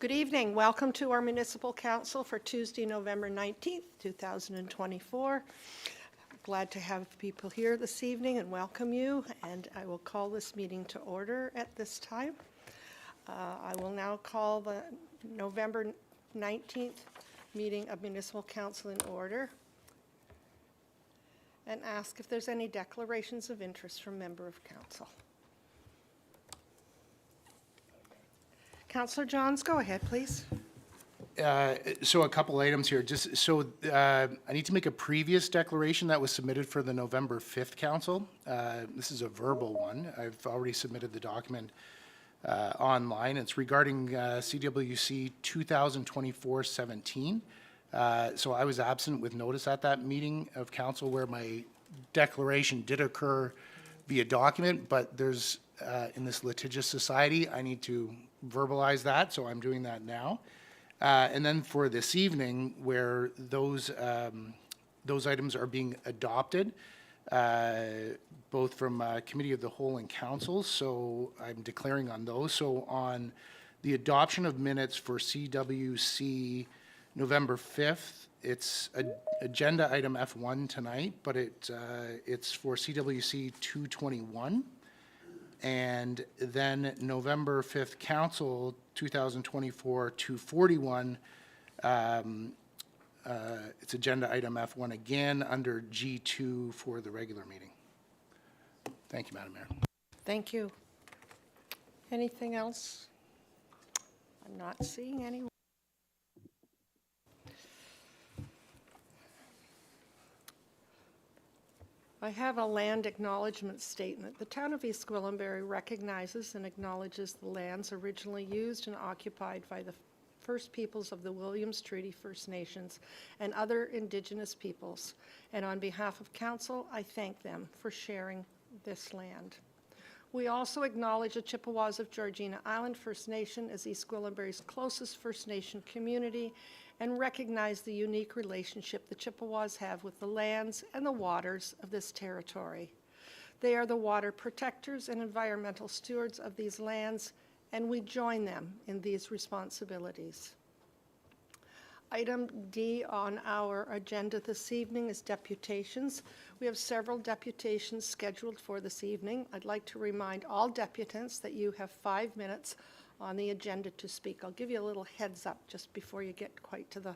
Good evening. Welcome to our Municipal Council for Tuesday, November 19th, 2024. Glad to have people here this evening and welcome you. And I will call this meeting to order at this time. I will now call the November 19th meeting of Municipal Council in order and ask if there's any declarations of interest from member of council. Councillor Johns, go ahead, please. So a couple items here. Just so I need to make a previous declaration that was submitted for the November 5th council. This is a verbal one. I've already submitted the document online. It's regarding CWC 2024-17. So I was absent with notice at that meeting of council where my declaration did occur via document, but there's in this litigious society, I need to verbalize that, so I'm doing that now. And then for this evening, where those items are being adopted, both from Committee of the Whole and Council, so I'm declaring on those. So on the adoption of minutes for CWC November 5th, it's agenda item F1 tonight, but it's for CWC 221. And then November 5th Council 2024-241, it's agenda item F1 again under G2 for the regular meeting. Thank you, Madam Mayor. Thank you. Anything else? I'm not seeing any. I have a land acknowledgement statement. The Town of East Gwillimbury recognizes and acknowledges the lands originally used and occupied by the First Peoples of the Williams Treaty First Nations and other Indigenous peoples. And on behalf of Council, I thank them for sharing this land. We also acknowledge the Chippewas of Georgina Island First Nation as East Gwillimbury's closest First Nation community and recognize the unique relationship the Chippewas have with the lands and the waters of this territory. They are the water protectors and environmental stewards of these lands, and we join them in these responsibilities. Item D on our agenda this evening is deputations. We have several deputations scheduled for this evening. I'd like to remind all deputants that you have 5 minutes on the agenda to speak. I'll give you a little heads up just before you get quite to the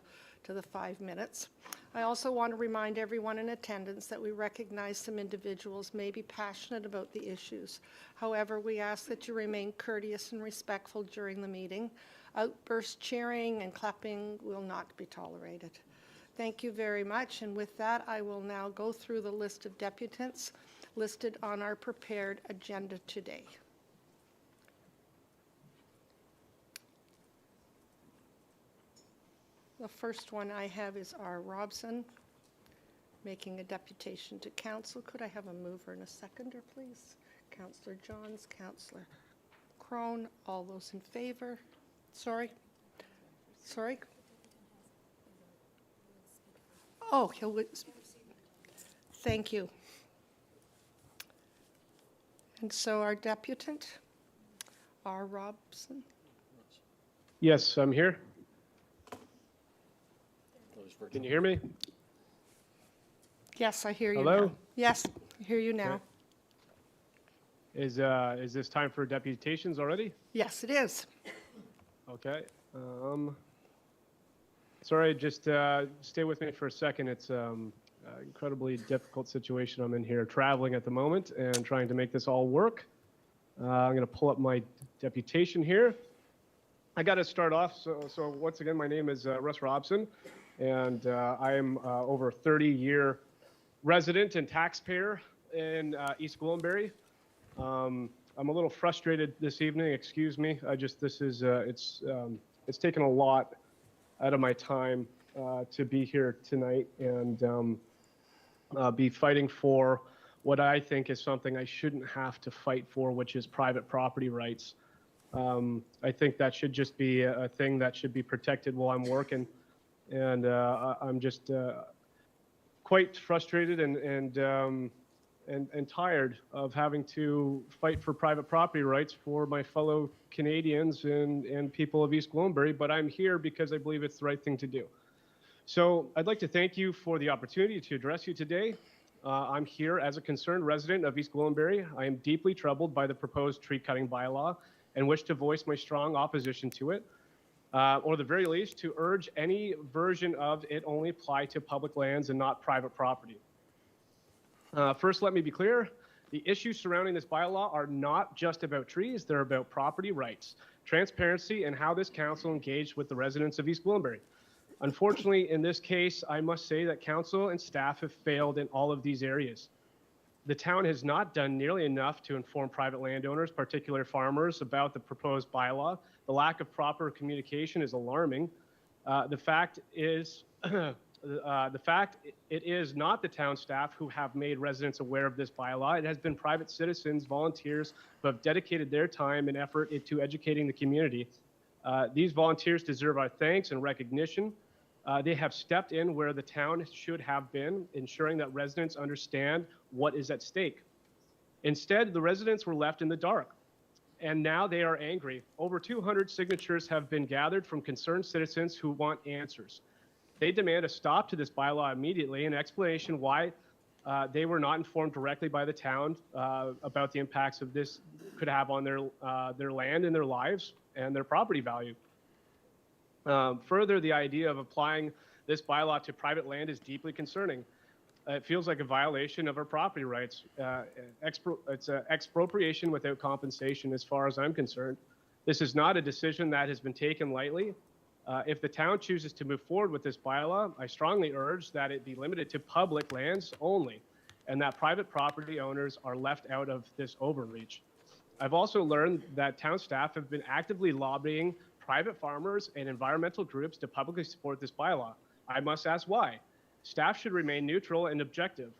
5 minutes. I also want to remind everyone in attendance that we recognize some individuals may be passionate about the issues. However, we ask that you remain courteous and respectful during the meeting. Outburst cheering and clapping will not be tolerated. Thank you very much, and with that, I will now go through the list of deputants listed on our prepared agenda today. The first one I have is R. Robson, making a deputation to council. Could I have a mover and a seconder, please? Councillor Johns, Councillor Crone, all those in favor? Sorry? Oh, thank you. And so our deputant, R. Robson. Yes, I'm here. Can you hear me? Yes, I hear you. Hello? Now. Yes, I hear you now. Okay. Is this time for deputations already? Yes, it is. Okay. Sorry, just stay with me for a second. It's an incredibly difficult situation I'm in here, traveling at the moment and trying to make this all work. I'm going to pull up my deputation here. I got to start off. So once again, my name is Russ Robson, and I am over a 30-year resident and taxpayer in East Gwillimbury. I'm a little frustrated this evening. Excuse me. It's taken a lot out of my time to be here tonight and be fighting for what I think is something I shouldn't have to fight for, which is private property rights. I think that should just be a thing that should be protected while I'm working. And I'm just quite frustrated and and tired of having to fight for private property rights for my fellow Canadians and people of East Gwillimbury, but I'm here because I believe it's the right thing to do. So I'd like to thank you for the opportunity to address you today. I'm here as a concerned resident of East Gwillimbury. I am deeply troubled by the proposed tree cutting bylaw and wish to voice my strong opposition to it, or the very least to urge any version of it only apply to public lands and not private property. First, let me be clear. The issues surrounding this bylaw are not just about trees, they're about property rights, transparency, and how this council engaged with the residents of East Gwillimbury. Unfortunately, in this case, I must say that council and staff have failed in all of these areas. The town has not done nearly enough to inform private landowners, particularly farmers, about the proposed bylaw. The lack of proper communication is alarming. The fact it is not the town staff who have made residents aware of this bylaw. It has been private citizens, volunteers who have dedicated their time and effort into educating the community. These volunteers deserve our thanks and recognition. They have stepped in where the town should have been, ensuring that residents understand what is at stake. Instead, the residents were left in the dark, and now they are angry. Over 200 signatures have been gathered from concerned citizens who want answers. They demand a stop to this bylaw immediately, an explanation why they were not informed directly by the town about the impacts of this could have on their land and their lives and their property value. Further, the idea of applying this bylaw to private land is deeply concerning. It feels like a violation of our property rights. It's an expropriation without compensation as far as I'm concerned. This is not a decision that has been taken lightly. If the town chooses to move forward with this bylaw, I strongly urge that it be limited to public lands only, and that private property owners are left out of this overreach. I've also learned that town staff have been actively lobbying private farmers and environmental groups to publicly support this bylaw. I must ask why. Staff should remain neutral and objective.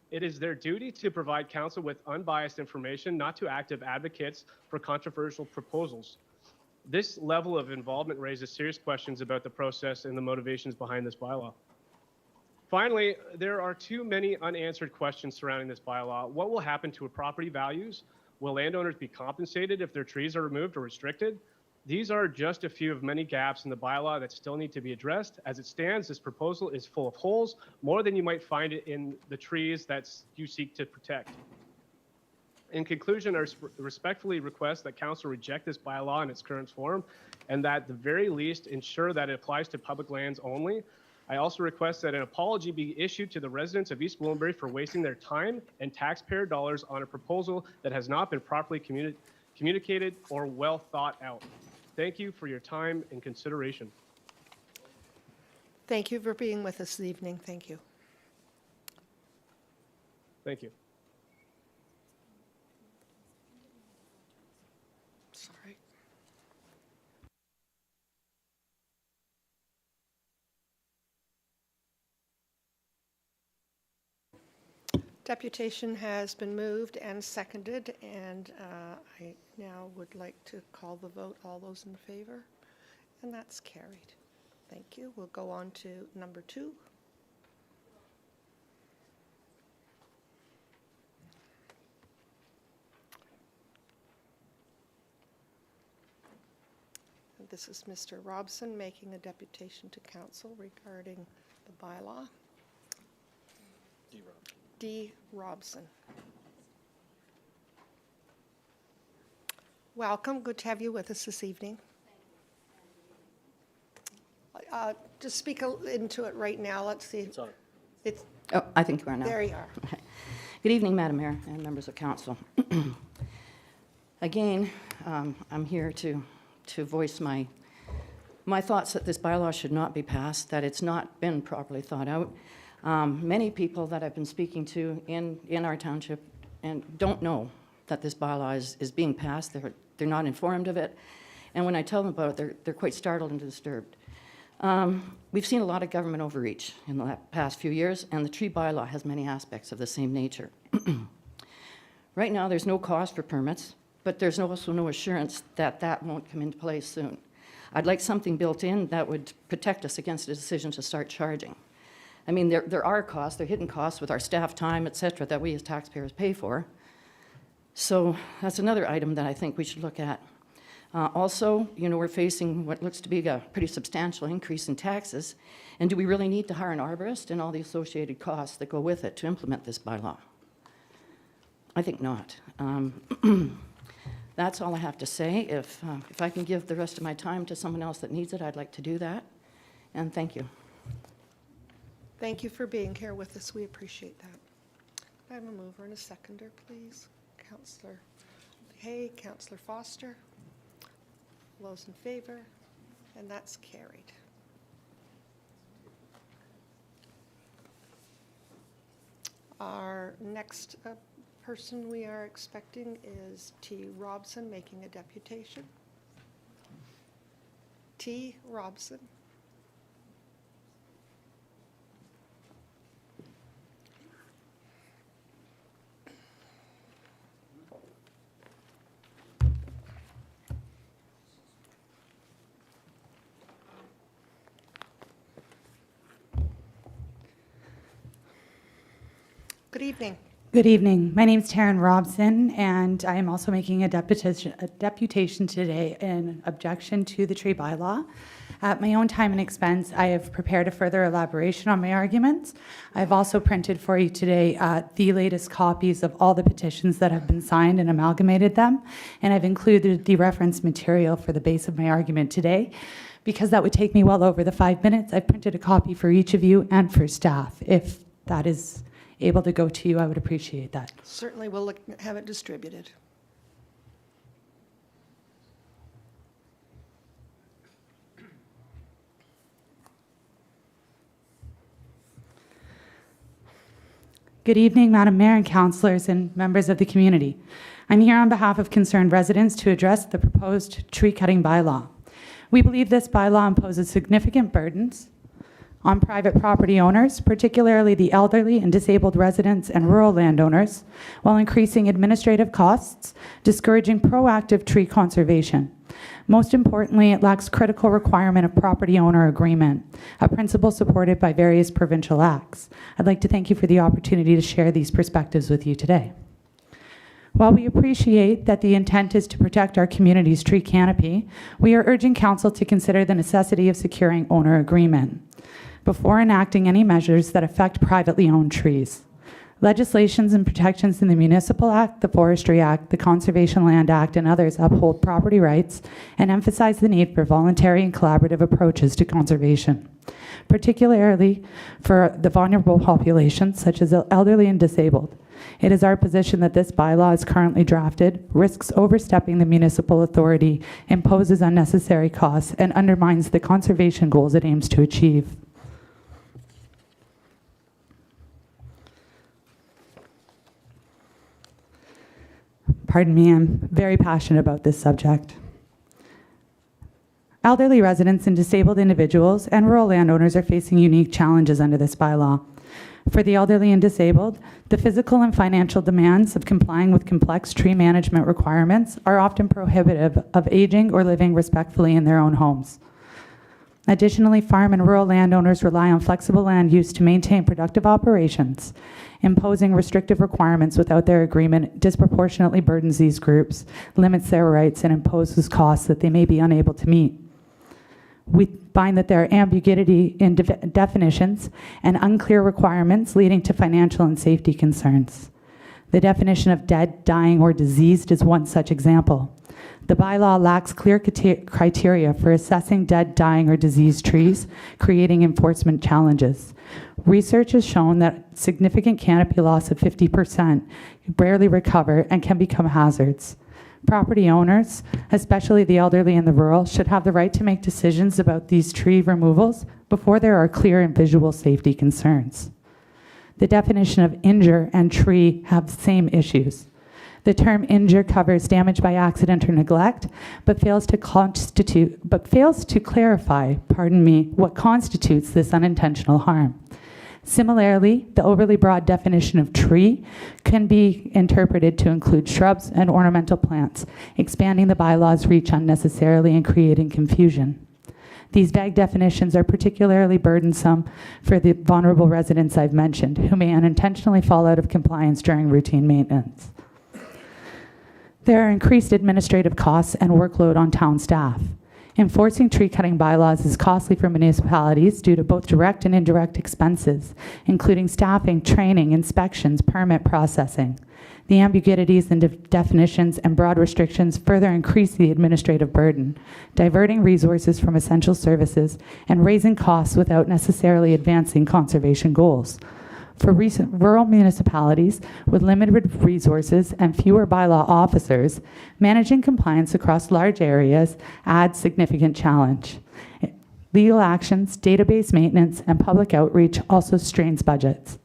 It is their duty to provide council with unbiased information, not to active advocates for controversial proposals. This level of involvement raises serious questions about the process and the motivations behind this bylaw. Finally, there are too many unanswered questions surrounding this bylaw. What will happen to property values? Will landowners be compensated if their trees are removed or restricted? These are just a few of many gaps in the bylaw that still need to be addressed. As it stands, this proposal is full of holes, more than you might find it in the trees that you seek to protect. In conclusion, I respectfully request that council reject this bylaw in its current form, and that at the very least ensure that it applies to public lands only. I also request that an apology be issued to the residents of East Gwillimbury for wasting their time and taxpayer dollars on a proposal that has not been properly communicated or well thought out. Thank you for your time and consideration. Thank you for being with us this evening. Thank you. Thank you. Sorry. Deputation has been moved and seconded, and I now would like to call the vote. All those in favor? And that's carried. Thank you. We'll go on to number 2. And this is Mr. Robson making a deputation to council regarding the bylaw. D. Robson. Welcome. Good to have you with us this evening. Just speak into it right now. Let's see. It's Oh, I think you are now. there. You are. Good evening, Madam Mayor and members of council. Again, I'm here to voice my thoughts that this bylaw should not be passed, that it's not been properly thought out. Many people that I've been speaking to in our township and don't know that this bylaw is being passed. They're not informed of it. And when I tell them about it, they're quite startled and disturbed. We've seen a lot of government overreach in the past few years, and the tree bylaw has many aspects of the same nature. Right now, there's no cost for permits, but there's also no assurance that that won't come into place soon. I'd like something built in that would protect us against a decision to start charging. I mean, there are costs, there are hidden costs with our staff time, et cetera, that we as taxpayers pay for. So that's another item that I think we should look at. Also, you know, we're facing what looks to be a pretty substantial increase in taxes. And do we really need to hire an arborist and all the associated costs that go with it to implement this bylaw? I think not. That's all I have to say. If I can give the rest of my time to someone else that needs it, I'd like to do that. And thank you. Thank you for being here with us. We appreciate that. I have a mover and a seconder, please. Councillor Hay, Councillor Foster. All those in favor? And that's carried. Our next person we are expecting is T. Robson making a deputation. T. Robson. Good evening. Good evening. My name is Taryn Robson, and I am also making a deputation today in objection to the tree bylaw. At my own time and expense, I have prepared a further elaboration on my arguments. I've also printed for you today the latest copies of all the petitions that have been signed and amalgamated them, and I've included the reference material for the base of my argument today. Because that would take me well over the 5 minutes, I've printed a copy for each of you and for staff. If that is able to go to you, I would appreciate that. Certainly we'll have it distributed. Good evening, Madam Mayor and councillors and members of the community. I'm here on behalf of concerned residents to address the proposed tree cutting bylaw. We believe this bylaw imposes significant burdens on private property owners, particularly the elderly and disabled residents and rural landowners, while increasing administrative costs, discouraging proactive tree conservation. Most importantly, it lacks critical requirement of property owner agreement, a principle supported by various provincial acts. I'd like to thank you for the opportunity to share these perspectives with you today. While we appreciate that the intent is to protect our community's tree canopy, we are urging Council to consider the necessity of securing owner agreement before enacting any measures that affect privately owned trees. Legislations and protections in the Municipal Act, the Forestry Act, the Conservation Land Act, and others uphold property rights and emphasize the need for voluntary and collaborative approaches to conservation, particularly for the vulnerable populations such as the elderly and disabled. It is our position that this bylaw as currently drafted risks overstepping the municipal authority, imposes unnecessary costs, and undermines the conservation goals it aims to achieve. Pardon me, I'm very passionate about this subject. Elderly residents and disabled individuals and rural landowners are facing unique challenges under this bylaw. For the elderly and disabled, the physical and financial demands of complying with complex tree management requirements are often prohibitive of aging or living respectfully in their own homes. Additionally, farm and rural landowners rely on flexible land use to maintain productive operations. Imposing restrictive requirements without their agreement disproportionately burdens these groups, limits their rights, and imposes costs that they may be unable to meet. We find that there are ambiguity in definitions and unclear requirements leading to financial and safety concerns. The definition of dead, dying, or diseased is one such example. The bylaw lacks clear criteria for assessing dead, dying, or diseased trees, creating enforcement challenges. Research has shown that significant canopy loss of 50% rarely recover and can become hazards. Property owners, especially the elderly and the rural, should have the right to make decisions about these tree removals before there are clear and visual safety concerns. The definition of injure and tree have the same issues. The term injure covers damage by accident or neglect, but fails to clarify, what constitutes this unintentional harm. Similarly, the overly broad definition of tree can be interpreted to include shrubs and ornamental plants, expanding the bylaw's reach unnecessarily and creating confusion. These vague definitions are particularly burdensome for the vulnerable residents I've mentioned, who may unintentionally fall out of compliance during routine maintenance. There are increased administrative costs and workload on town staff. Enforcing tree cutting bylaws is costly for municipalities due to both direct and indirect expenses, including staffing, training, inspections, permit processing. The ambiguities in definitions and broad restrictions further increase the administrative burden, diverting resources from essential services and raising costs without necessarily advancing conservation goals. For recent rural municipalities with limited resources and fewer bylaw officers, managing compliance across large areas adds significant challenge. Legal actions, database maintenance, and public outreach also strains budgets.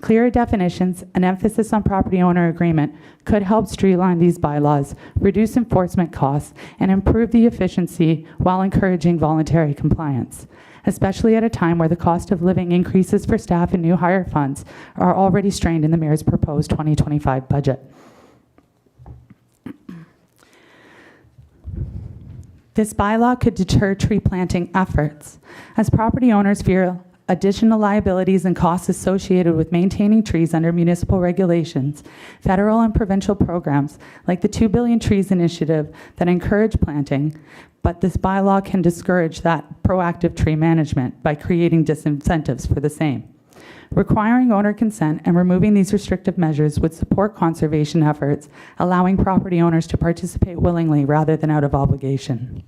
Clearer definitions and emphasis on property owner agreement could help streamline these bylaws, reduce enforcement costs, and improve the efficiency while encouraging voluntary compliance, especially at a time where the cost of living increases for staff and new hire funds are already strained in the mayor's proposed 2025 budget. This bylaw could deter tree planting efforts, as property owners fear additional liabilities and costs associated with maintaining trees under municipal regulations. Federal and provincial programs like the 2 Billion Trees Initiative that encourage planting, but this bylaw can discourage that proactive tree management by creating disincentives for the same. Requiring owner consent and removing these restrictive measures would support conservation efforts, allowing property owners to participate willingly rather than out of obligation.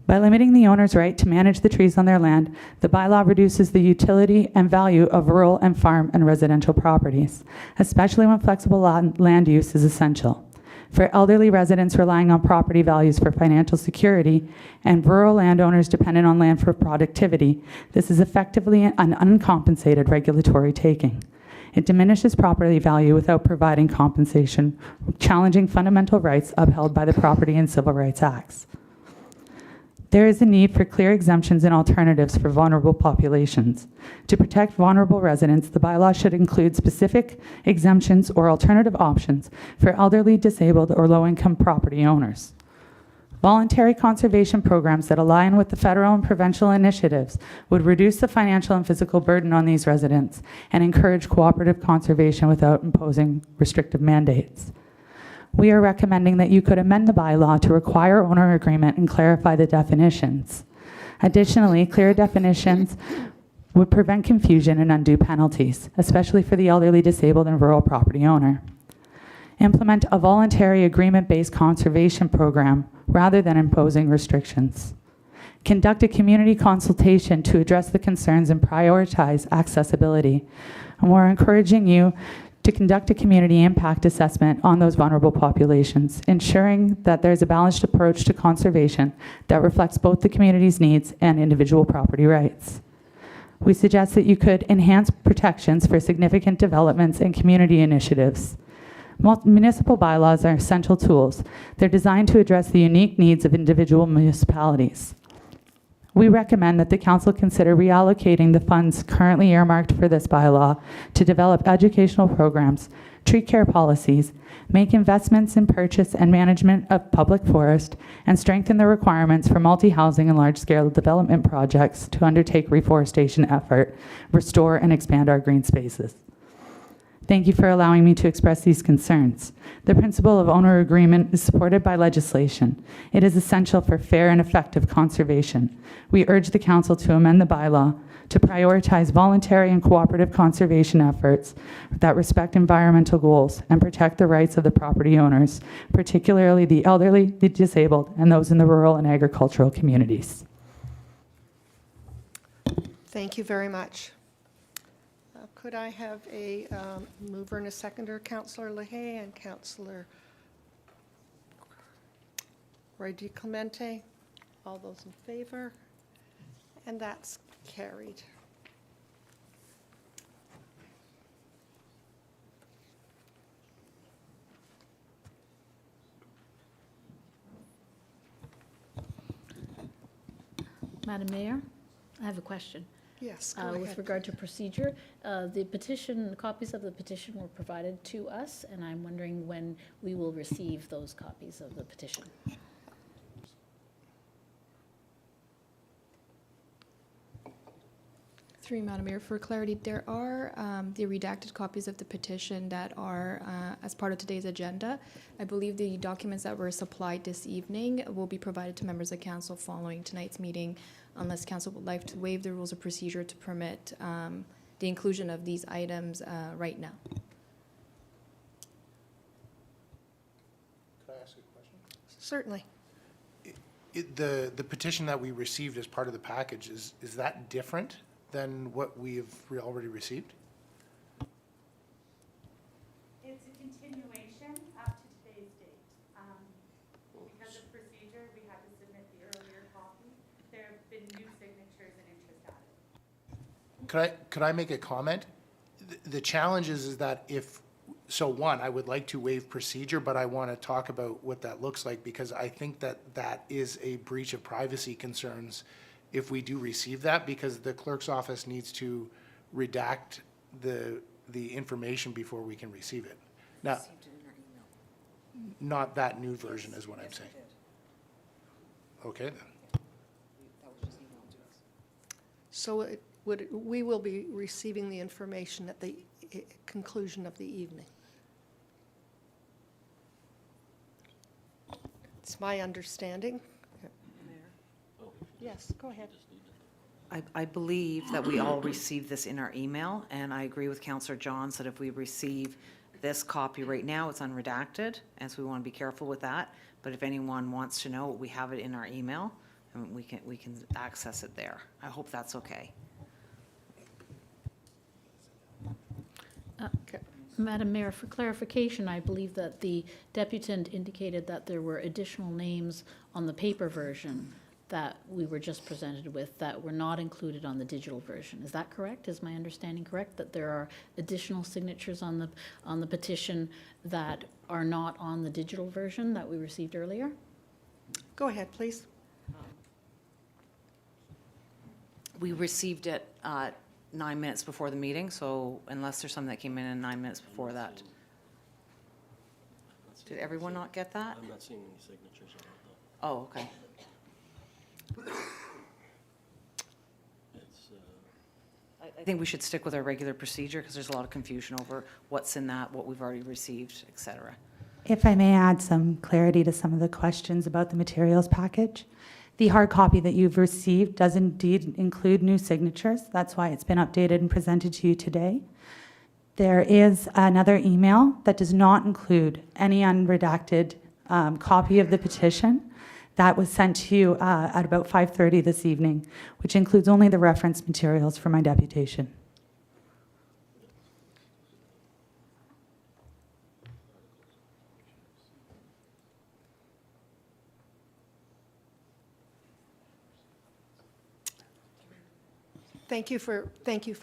By limiting the owner's right to manage the trees on their land, the bylaw reduces the utility and value of rural and farm and residential properties, especially when flexible land use is essential. For elderly residents relying on property values for financial security and rural landowners dependent on land for productivity, this is effectively an uncompensated regulatory taking. It diminishes property value without providing compensation, challenging fundamental rights upheld by the Property and Civil Rights Acts. There is a need for clear exemptions and alternatives for vulnerable populations. To protect vulnerable residents, the bylaw should include specific exemptions or alternative options for elderly, disabled, or low-income property owners. Voluntary conservation programs that align with the federal and provincial initiatives would reduce the financial and physical burden on these residents and encourage cooperative conservation without imposing restrictive mandates. We are recommending that you could amend the bylaw to require owner agreement and clarify the definitions. Additionally, clear definitions would prevent confusion and undue penalties, especially for the elderly, disabled, and rural property owner. Implement a voluntary agreement-based conservation program rather than imposing restrictions. Conduct a community consultation to address the concerns and prioritize accessibility. And we're encouraging you to conduct a community impact assessment on those vulnerable populations, ensuring that there's a balanced approach to conservation that reflects both the community's needs and individual property rights. We suggest that you could enhance protections for significant developments and community initiatives. Municipal bylaws are essential tools. They're designed to address the unique needs of individual municipalities. We recommend that the council consider reallocating the funds currently earmarked for this bylaw to develop educational programs, tree care policies, make investments in purchase and management of public forest, and strengthen the requirements for multi-housing and large-scale development projects to undertake reforestation effort, restore and expand our green spaces. Thank you for allowing me to express these concerns. The principle of owner agreement is supported by legislation. It is essential for fair and effective conservation. We urge the council to amend the bylaw to prioritize voluntary and cooperative conservation efforts that respect environmental goals and protect the rights of the property owners, particularly the elderly, the disabled, and those in the rural and agricultural communities. Thank you very much. Could I have a mover and a seconder, Councillor LaHaye and Councillor Roy Clemente? All those in favor? And that's carried. Madam Mayor, I have a question. Yes, go With ahead. regard to procedure, the petition, copies of the petition were provided to us, and I'm wondering when we will receive those copies of the petition. Through you, Madam Mayor, for clarity, there are the redacted copies of the petition that are as part of today's agenda. I believe the documents that were supplied this evening will be provided to members of council following tonight's meeting, unless council would like to waive the rules of procedure to permit the inclusion of these items right now. Could I ask a question? Certainly. The petition that we received as part of the package, is that different than what we've already received? It's a continuation up to today's date. Because of procedure, we had to submit the earlier copy. There have been new signatures and interest added. Could I make a comment? The challenge is that I would like to waive procedure, but I want to talk about what that looks like, because I think that is a breach of privacy concerns if we do receive that, because the clerk's office needs to redact the information before we can receive it. Now, not that new version is what I'm saying. Okay, then. So we will be receiving the information at the conclusion of the evening. It's my understanding. Yes, go ahead. I believe that we all received this in our email, and I agree with Councillor Johns that if we receive this copy right now, it's unredacted, and so we want to be careful with that. But if anyone wants to know, we have it in our email, and we can access it there. I hope that's okay. Madam Mayor, for clarification, I believe that the deputant indicated that there were additional names on the paper version that we were just presented with that were not included on the digital version. Is that correct? Is my understanding correct, that there are additional signatures on the petition that are not on the digital version that we received earlier? Go ahead, please. We received it 9 minutes before the meeting, so unless there's something that came in 9 minutes before that. Did everyone not get that? I'm not seeing any signatures on it, Oh, okay. though. It's, I think we should stick with our regular procedure because there's a lot of confusion over what's in that, what we've already received, et cetera. If I may add some clarity to some of the questions about the materials package. The hard copy that you've received does indeed include new signatures. That's why it's been updated and presented to you today. There is another email that does not include any unredacted copy of the petition. That was sent to you at about 5:30 this evening, which includes only the reference materials for my deputation. Thank you for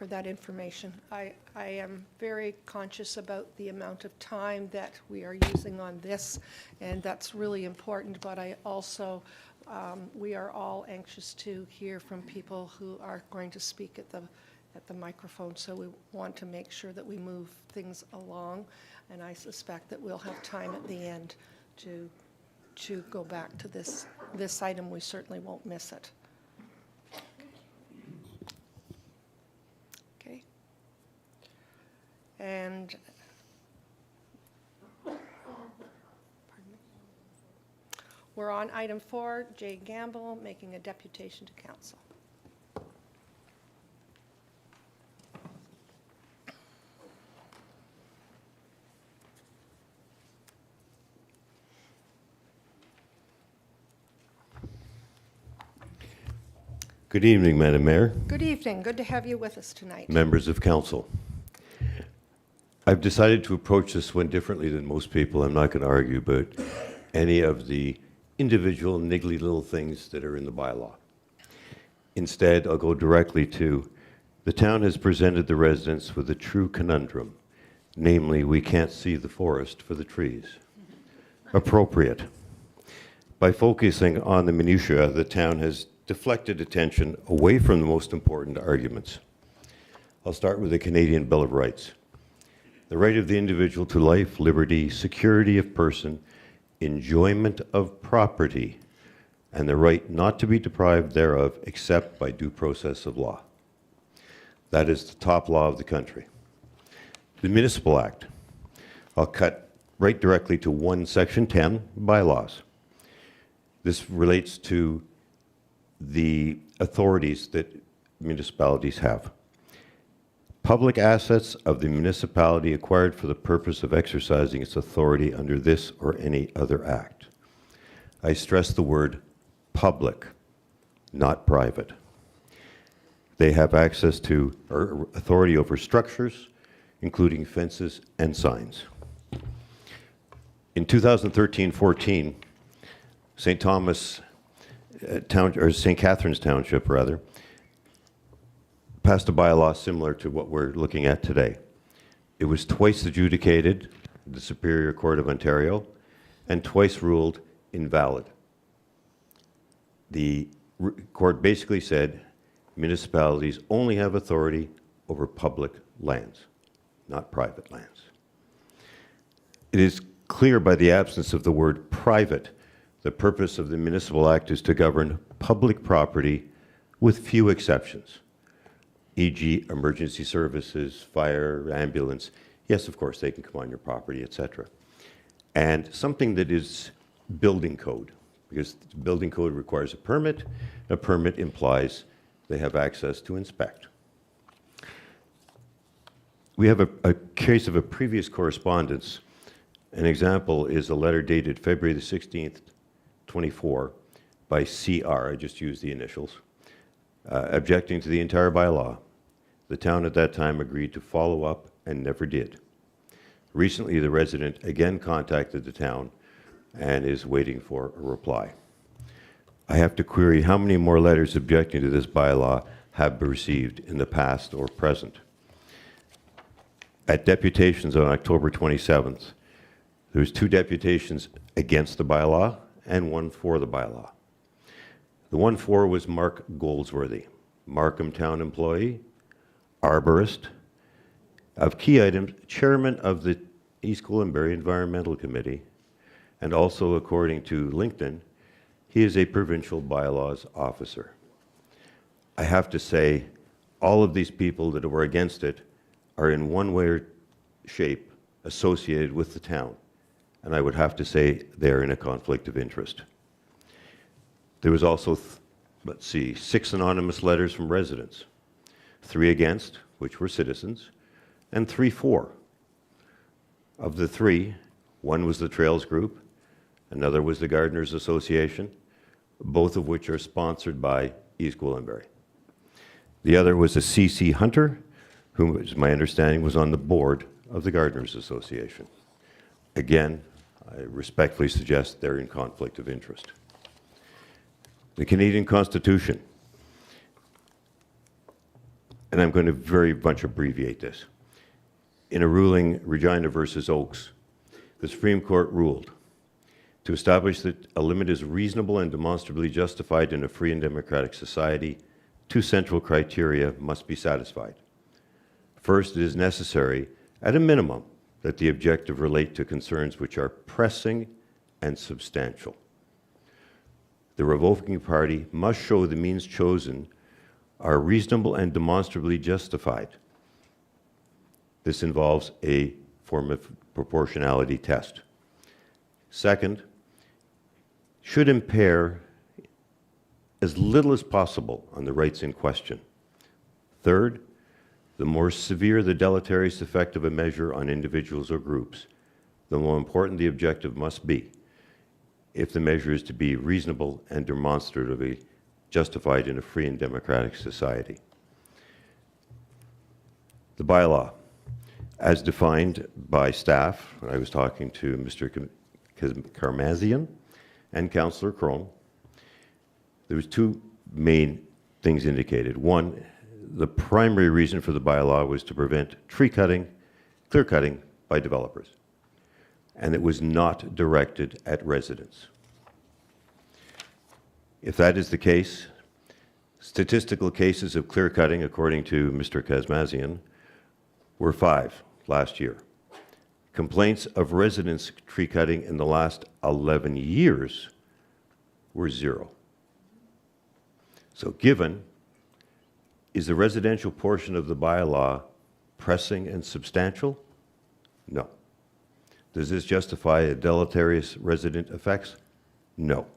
that information. I am very conscious about the amount of time that we are using on this, and that's really important, but I also, we are all anxious to hear from people who are going to speak at the microphone, so we want to make sure that we move things along, and I suspect that we'll have time at the end to go back to this item. We certainly won't miss it. And we're on item 4, Jay Gamble making a deputation to council. Good evening, Madam Mayor, Good evening. Good to have you with us tonight. members of council. I've decided to approach this one differently than most people. I'm not going to argue about any of the individual niggly little things that are in the bylaw. Instead, I'll go directly to the town has presented the residents with a true conundrum, namely, we can't see the forest for the trees. Appropriate. By focusing on the minutiae, the town has deflected attention away from the most important arguments. I'll start with the Canadian Bill of Rights. The right of the individual to life, liberty, security of person, enjoyment of property, and the right not to be deprived thereof except by due process of law. That is the top law of the country. The Municipal Act. I'll cut right directly to 1 Section 10, bylaws. This relates to the authorities that municipalities have. Public assets of the municipality acquired for the purpose of exercising its authority under this or any other act. I stress the word public, not private. They have access to or authority over structures, including fences and signs. In 2013-14, St. Thomas Town, or St. Catharines Township, rather, passed a bylaw similar to what we're looking at today. It was twice adjudicated in the Superior Court of Ontario and twice ruled invalid. The court basically said municipalities only have authority over public lands, not private lands. It is clear by the absence of the word private, the purpose of the Municipal Act is to govern public property with few exceptions, e.g. emergency services, fire, ambulance. Yes, of course, they can come on your property, etc. And something that is building code, because building code requires a permit. A permit implies they have access to inspect. We have a case of a previous correspondence. An example is a letter dated February the 16th, 24, by CR, I just used the initials, objecting to the entire bylaw. The town at that time agreed to follow up and never did. Recently, the resident again contacted the town and is waiting for a reply. I have to query how many more letters objecting to this bylaw have been received in the past or present. At deputations on October 27th, there was 2 deputations against the bylaw and 1 for the bylaw. The 1 for was Mark Goldsworthy, Markham Town employee, arborist, of key items, chairman of the East Gwillimbury Environmental Committee, and also, according to LinkedIn, he is a provincial bylaws officer. I have to say, all of these people that were against it are in one way or shape associated with the town. And I would have to say they're in a conflict of interest. There was also, 6 anonymous letters from residents. 3 against, which were citizens, and 3 for. Of the 3, 1 was the Trails Group, another was the Gardeners Association, both of which are sponsored by East Gwillimbury. The other was a C.C. Hunter, who, as my understanding, was on the board of the Gardeners Association. Again, I respectfully suggest they're in conflict of interest. The Canadian Constitution, and I'm going to very much abbreviate this. In a ruling, Regina versus Oakes, the Supreme Court ruled to establish that a limit is reasonable and demonstrably justified in a free and democratic society, 2 central criteria must be satisfied. First, it is necessary, at a minimum, that the objective relate to concerns which are pressing and substantial. The revoking party must show the means chosen are reasonable and demonstrably justified. This involves a form of proportionality test. Second, should impair as little as possible on the rights in question. Third, the more severe the deleterious effect of a measure on individuals or groups, the more important the objective must be if the measure is to be reasonable and demonstratively justified in a free and democratic society. The bylaw, as defined by staff, when I was talking to Mr. Karmazian and Councillor Crone, there was 2 main things indicated. One, the primary reason for the bylaw was to prevent tree cutting, clear cutting by developers, and it was not directed at residents. If that is the case, statistical cases of clear cutting, according to Mr. Karmazian, were 5 last year. Complaints of residents tree cutting in the last 11 years were 0. So given Is the residential portion of the bylaw pressing and substantial? No. Does this justify deleterious resident effects? No.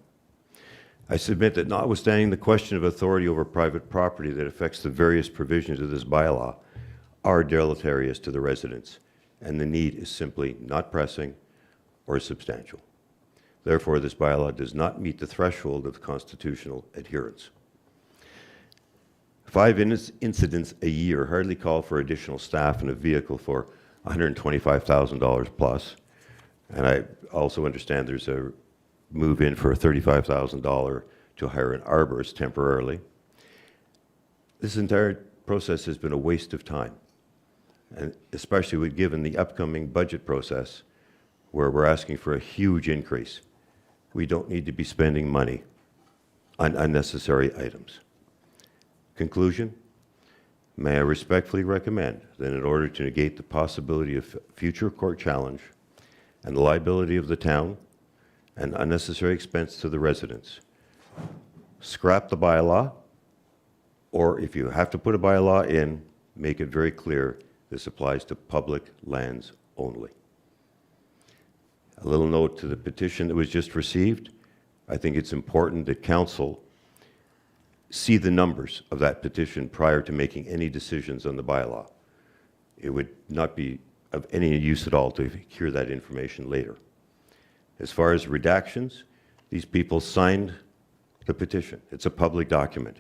I submit that notwithstanding the question of authority over private property that affects the various provisions of this bylaw are deleterious to the residents, and the need is simply not pressing or substantial. Therefore, this bylaw does not meet the threshold of constitutional adherence. 5 incidents a year hardly call for additional staff and a vehicle for $125,000 plus. And I also understand there's a move in for $35,000 to hire an arborist temporarily. This entire process has been a waste of time, and especially given the upcoming budget process where we're asking for a huge increase. We don't need to be spending money on unnecessary items. Conclusion, may I respectfully recommend that in order to negate the possibility of future court challenge and the liability of the town and unnecessary expense to the residents, scrap the bylaw, or if you have to put a bylaw in, make it very clear this applies to public lands only. A little note to the petition that was just received. I think it's important that council see the numbers of that petition prior to making any decisions on the bylaw. It would not be of any use at all to hear that information later. As far as redactions, these people signed the petition. It's a public document.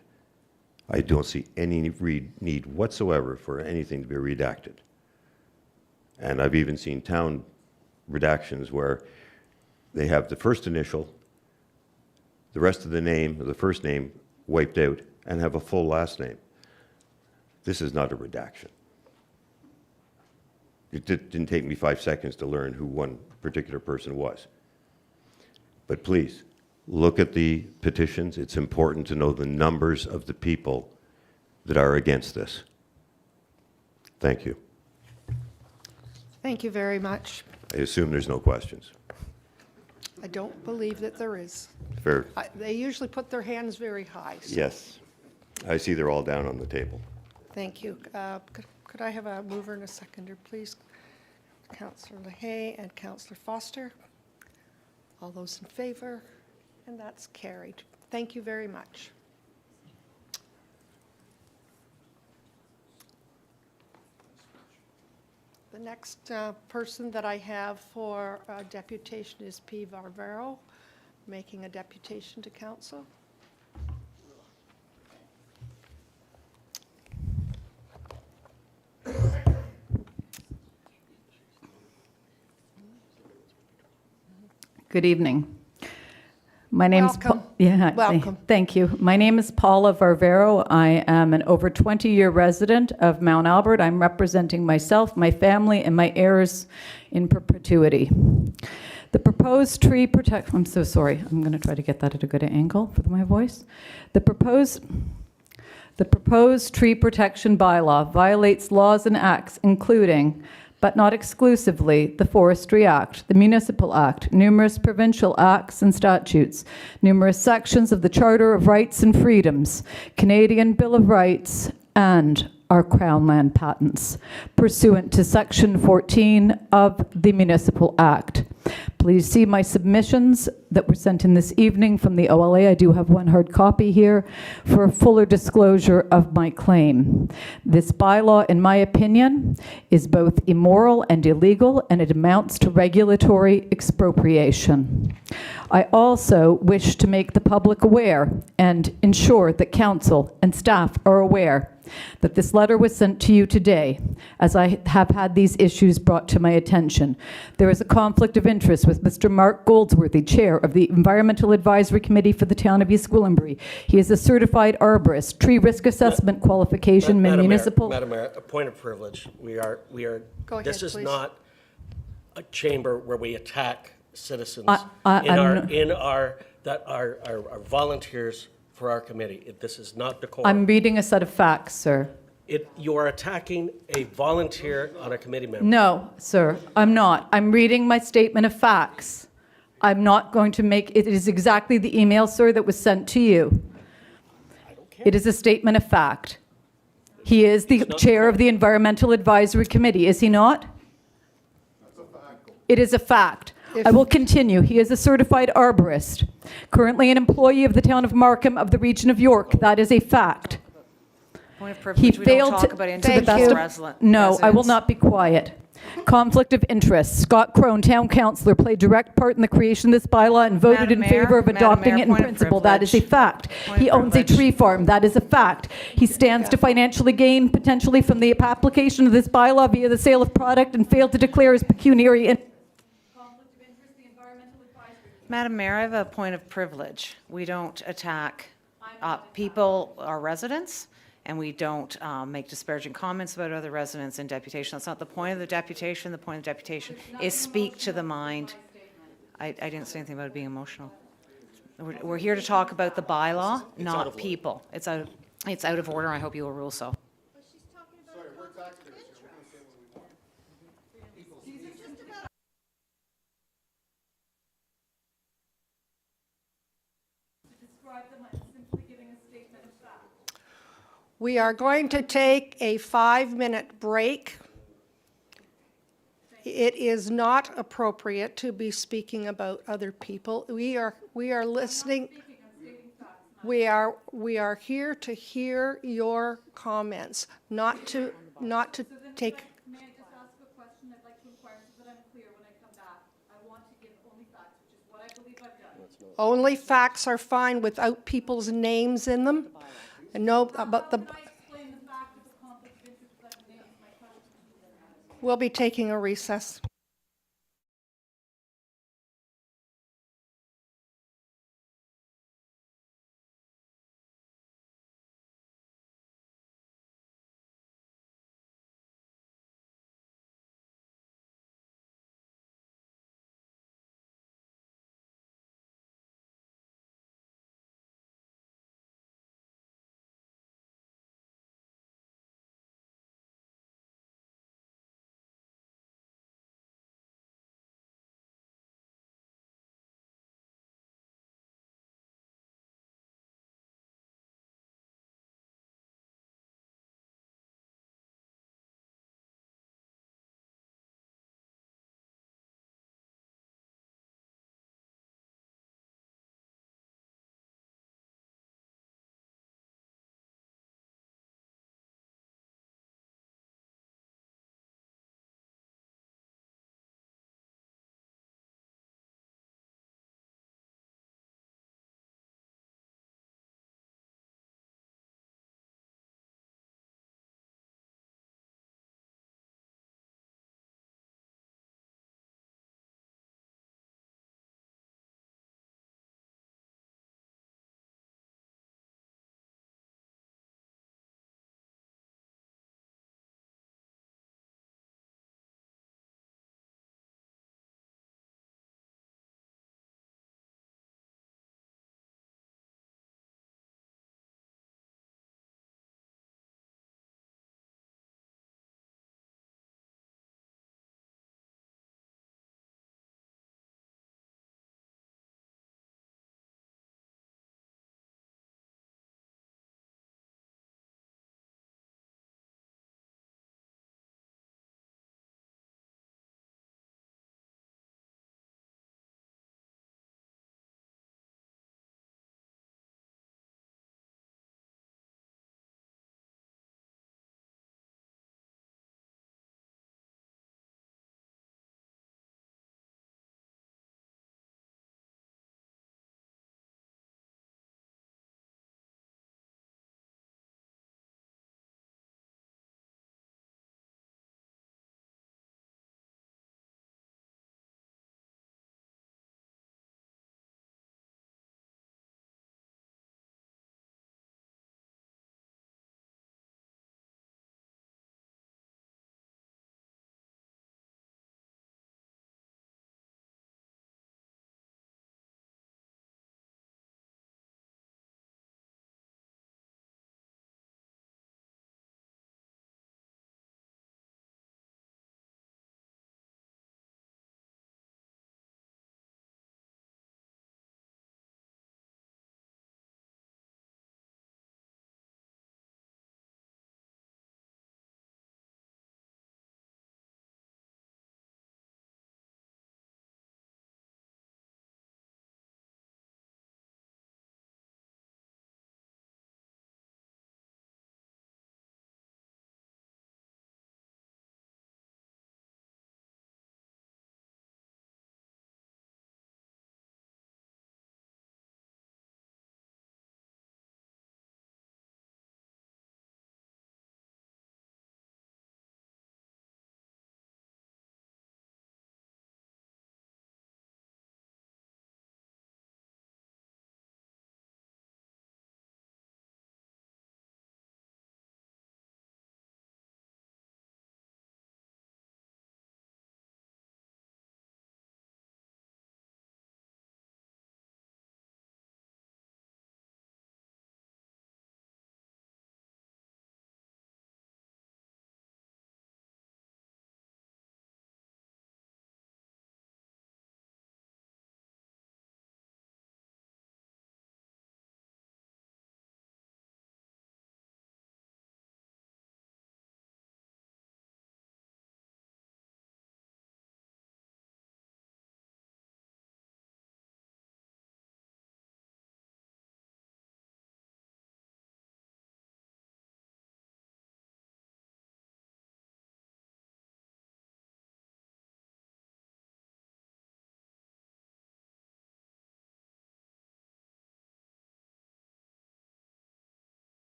I don't see any need whatsoever for anything to be redacted. And I've even seen town redactions where they have the first initial, the rest of the name, or the first name, wiped out, and have a full last name. This is not a redaction. It didn't take me 5 seconds to learn who one particular person was. But please, look at the petitions. It's important to know the numbers of the people that are against this. Thank you. Thank you very much. I assume there's no questions. I don't believe that there is. Fair. They usually put their hands very high. So Yes. I see they're all down on the table. thank you. Could I have a mover and a seconder, please? Councillor LaHaye and Councillor Foster. All those in favor? And that's carried. Thank you very much. The next person that I have for deputation is P. Varvaro, making a deputation to council. Good evening. My name's Welcome. Welcome. Thank you. My name is Paula Varvaro. I am an over 20-year resident of Mount Albert. I'm representing myself, my family, and my heirs in perpetuity. The proposed tree protect. I'm so sorry. I'm going to try to get that at a good angle for my voice. The proposed tree protection bylaw violates laws and acts, including, but not exclusively, the Forestry Act, the Municipal Act, numerous provincial acts and statutes, numerous sections of the Charter of Rights and Freedoms, Canadian Bill of Rights, and our Crown land patents, pursuant to Section 14 of the Municipal Act. Please see my submissions that were sent in this evening from the OLA. I do have one hard copy here for a fuller disclosure of my claim. This bylaw, in my opinion, is both immoral and illegal, and it amounts to regulatory expropriation. I also wish to make the public aware and ensure that council and staff are aware that this letter was sent to you today, as I have had these issues brought to my attention. There is a conflict of interest with Mr. Mark Goldsworthy, Chair of the Environmental Advisory Committee for the Town of East Gwillimbury. He is a certified arborist, tree risk assessment qualification, municipal... Madam Mayor, a point of privilege. We are. Go ahead, This is please. not a chamber where we attack citizens I'm that are volunteers for our committee. This is not decorum. I'm reading a set of facts, sir. You are attacking a volunteer on a committee member. No, sir, I'm not. I'm reading my statement of facts. I'm not going to make, it is exactly the email, sir, that was sent to you. I don't care. It is a statement of fact. He is the chair of the Environmental Advisory Committee, is he not? It is a fact. I will continue. He is a certified arborist, currently an employee of the town of Markham of the region of York. That is a fact. Point of He privilege, we don't failed talk to, about to the individual best of, residents. no, I will not be quiet. Conflict of interest. Scott Crone, town councillor, played direct part in the creation of this bylaw and voted Madam in favor of Mayor, Madam adopting Mayor, it in point of principle. That is a privilege. fact. Point He of owns a privilege. tree farm. That is a fact. He stands to financially gain potentially from the application of this bylaw via the sale of product and failed to declare his pecuniary interest. Madam Mayor, I have a point of privilege. We don't attack people, our residents, and we don't make disparaging comments about other residents in deputation. That's not the point of the deputation. The point of deputation is speak to the mind. I didn't say anything about it being emotional. We're here to talk about the bylaw, not people. It's out of order. I hope you will rule so. We are going to take a 5-minute break. It is not appropriate to be speaking about other people. We are listening. We are here to hear your comments, not to take. May I just ask a question? I'd like to inquire so that I'm clear when I come back. I want to give only facts, which is what I believe I've done. Only facts are fine without people's names in them. And no, about the. Explain the fact of the conflict of interest without names. My question. We'll be taking a recess.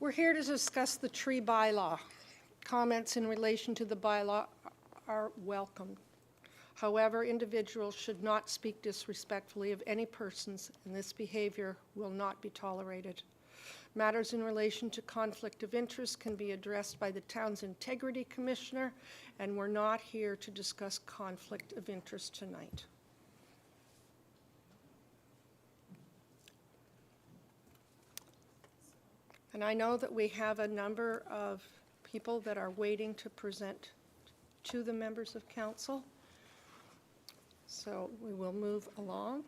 We're here to discuss the tree bylaw. Comments in relation to the bylaw are welcome. However, individuals should not speak disrespectfully of any persons, and this behavior will not be tolerated. Matters in relation to conflict of interest can be addressed by the town's integrity commissioner, and we're not here to discuss conflict of interest tonight. And I know that we have a number of people that are waiting to present to the members of council. So we will move along.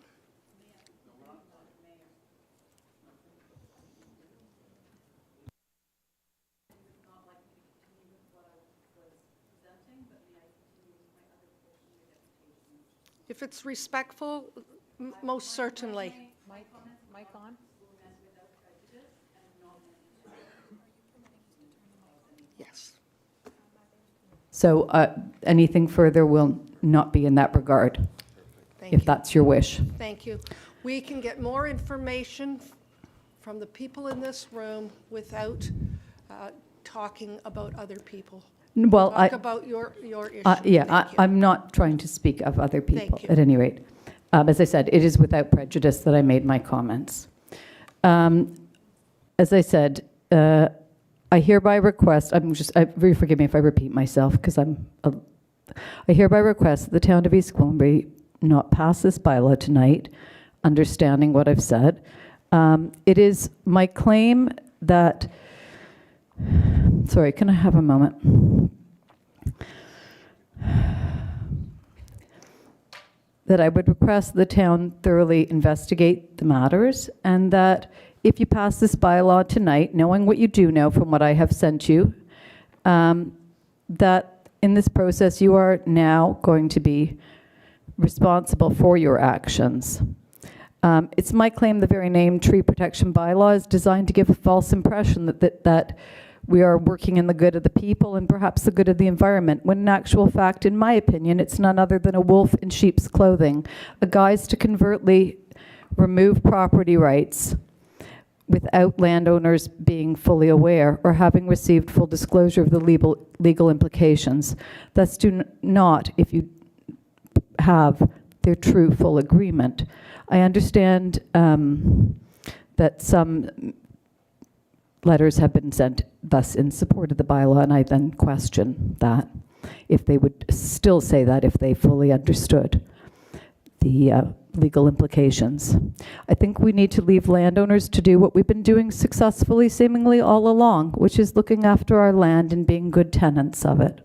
If it's respectful, most certainly. Mic on? Yes. So anything further will not be in that regard, Thank if you. that's your wish. Thank you. We can get more information from the people in this room without talking about other people. Well, Talk about your issue. yeah, Thank you. I'm not trying to speak of other people, Thank you. at any rate. As I said, it is without prejudice that I made my comments. As I said, I hereby request, forgive me if I repeat myself, because I hereby request that the Town of East Gwillimbury not pass this bylaw tonight, understanding what I've said. It is my claim that, sorry, can I have a moment? That I would request the town thoroughly investigate the matters, and that if you pass this bylaw tonight, knowing what you do know from what I have sent you, that in this process you are now going to be responsible for your actions. It's my claim the very name Tree Protection Bylaw is designed to give a false impression that we are working in the good of the people and perhaps the good of the environment, when in actual fact, in my opinion, it's none other than a wolf in sheep's clothing, a guise to covertly remove property rights without landowners being fully aware or having received full disclosure of the legal implications. Thus do not, if you have their true full agreement. I understand that some letters have been sent thus in support of the bylaw, and I then question that, if they would still say that if they fully understood the legal implications. I think we need to leave landowners to do what we've been doing successfully seemingly all along, which is looking after our land and being good tenants of it.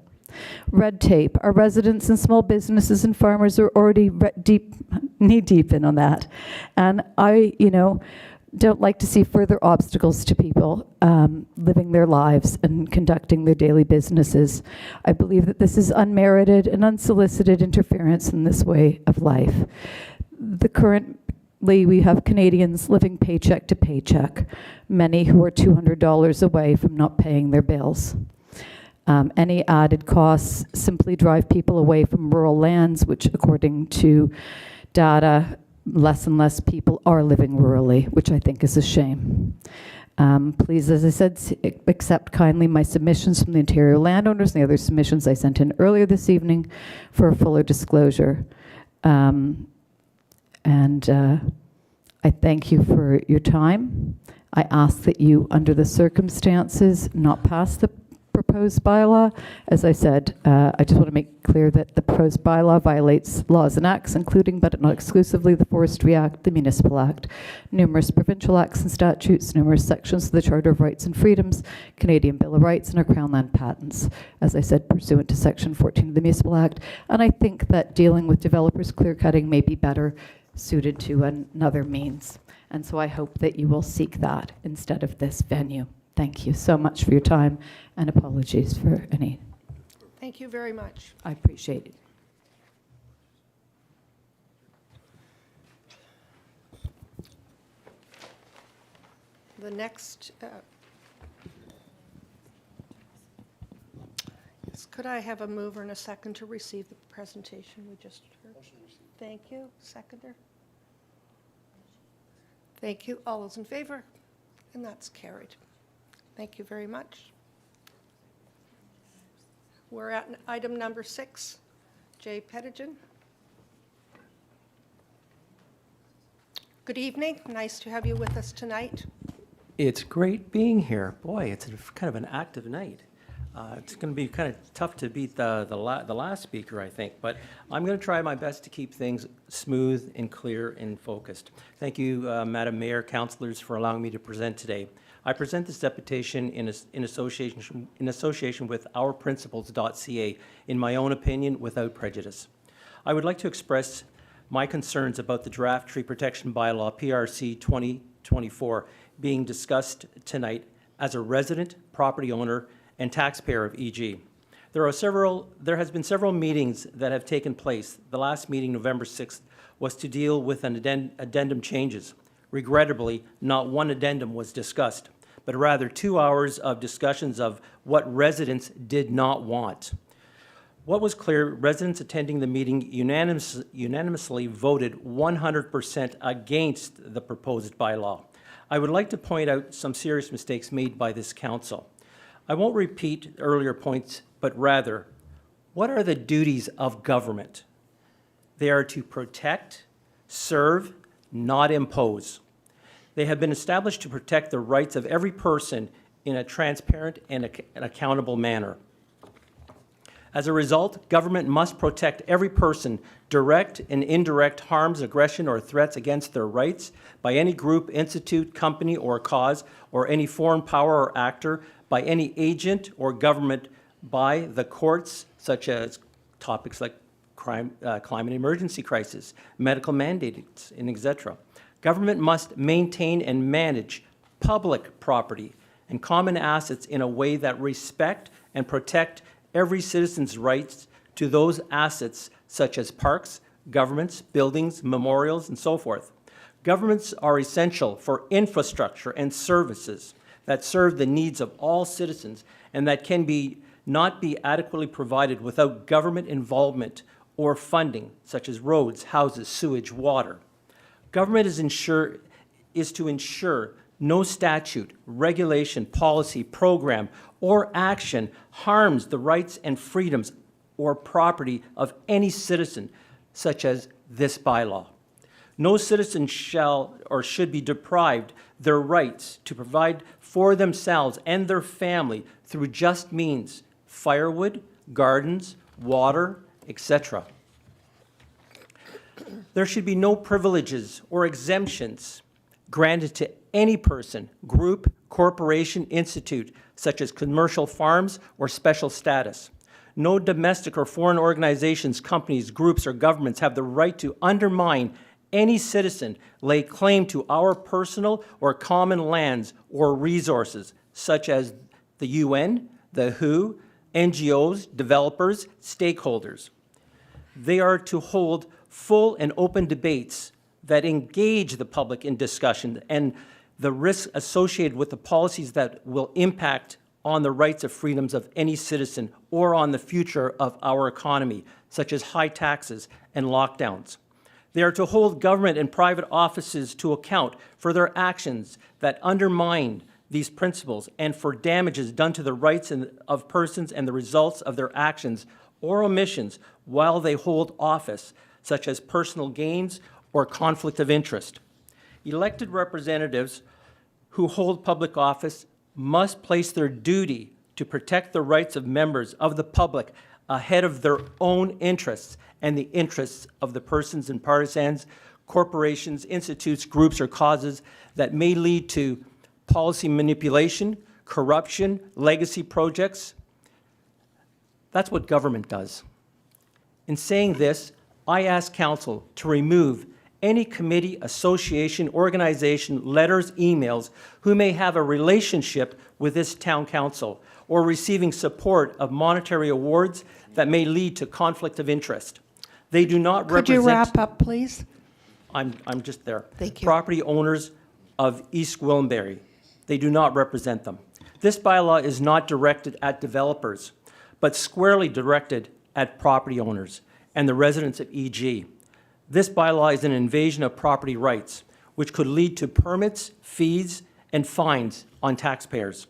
Red tape. Our residents and small businesses and farmers are already knee-deep in on that. And I, don't like to see further obstacles to people living their lives and conducting their daily businesses. I believe that this is unmerited and unsolicited interference in this way of life. Currently, we have Canadians living paycheck to paycheck, many who are $200 away from not paying their bills. Any added costs simply drive people away from rural lands, which, according to data, less and less people are living rurally, which I think is a shame. Please, as I said, accept kindly my submissions from the Ontario landowners and the other submissions I sent in earlier this evening for a fuller disclosure. I thank you for your time. I ask that you, under the circumstances, not pass the proposed bylaw. As I said, I just want to make clear that the proposed bylaw violates laws and acts, including but not exclusively the Forestry Act, the Municipal Act, numerous provincial acts and statutes, numerous sections of the Charter of Rights and Freedoms, Canadian Bill of Rights, and our Crown Land patents, as I said, pursuant to Section 14 of the Municipal Act. And I think that dealing with developers clear-cutting may be better suited to another means. And so I hope that you will seek that instead of this venue. Thank you so much for your time, and apologies for any. Thank you very much. I appreciate it. The next, could I have a mover and a second to receive the presentation we just heard? Thank you. Seconder? Thank you. All those in favor? And that's carried. Thank you very much. We're at item number 6. Jay Petejan. Good evening. Nice to have you with us tonight. It's great being here. Boy, it's kind of an active night. It's going to be kind of tough to beat the last speaker, I think, but I'm going to try my best to keep things smooth and clear and focused. Thank you, Madam Mayor, councillors, for allowing me to present today. I present this deputation in association with ourprinciples.ca, in my own opinion, without prejudice. I would like to express my concerns about the draft tree protection bylaw, PRC 2024, being discussed tonight as a resident, property owner, and taxpayer of EG. There has been several meetings that have taken place. The last meeting, November 6th, was to deal with an addendum changes. Regrettably, not one addendum was discussed, but rather 2 hours of discussions of what residents did not want. What was clear, residents attending the meeting unanimously voted 100% against the proposed bylaw. I would like to point out some serious mistakes made by this council. I won't repeat earlier points, but rather, what are the duties of government? They are to protect, serve, not impose. They have been established to protect the rights of every person in a transparent and accountable manner. As a result, government must protect every person. Direct and indirect harms, aggression, or threats against their rights by any group, institute, company, or cause, or any foreign power or actor, by any agent or government, by the courts, such as topics like crime, climate emergency crisis, medical mandates, and etc. Government must maintain and manage public property and common assets in a way that respect and protect every citizen's rights to those assets, such as parks, governments, buildings, memorials, and so forth. Governments are essential for infrastructure and services that serve the needs of all citizens and that can not be adequately provided without government involvement or funding, such as roads, houses, sewage, water. Government is to ensure no statute, regulation, policy, program, or action harms the rights and freedoms or property of any citizen, such as this bylaw. No citizen shall or should be deprived their rights to provide for themselves and their family through just means, firewood, gardens, water, etc. There should be no privileges or exemptions granted to any person, group, corporation, institute, such as commercial farms or special status. No domestic or foreign organizations, companies, groups, or governments have the right to undermine any citizen, lay claim to our personal or common lands or resources, such as the UN, the WHO, NGOs, developers, stakeholders. They are to hold full and open debates that engage the public in discussion and the risks associated with the policies that will impact on the rights and freedoms of any citizen or on the future of our economy, such as high taxes and lockdowns. They are to hold government and private offices to account for their actions that undermine these principles and for damages done to the rights of persons and the results of their actions or omissions while they hold office, such as personal gains or conflict of interest. Elected representatives who hold public office must place their duty to protect the rights of members of the public ahead of their own interests and the interests of the persons and partisans, corporations, institutes, groups, or causes that may lead to policy manipulation, corruption, legacy projects. That's what government does. In saying this, I ask Council to remove any committee, association, organization, letters, emails who may have a relationship with this town council or receiving support of monetary awards that may lead to conflict of interest. They do not represent... Could you wrap up, please? I'm just there. Thank you. Property owners of East Gwillimbury. They do not represent them. This bylaw is not directed at developers, but squarely directed at property owners and the residents of EG. This bylaw is an invasion of property rights, which could lead to permits, fees, and fines on taxpayers.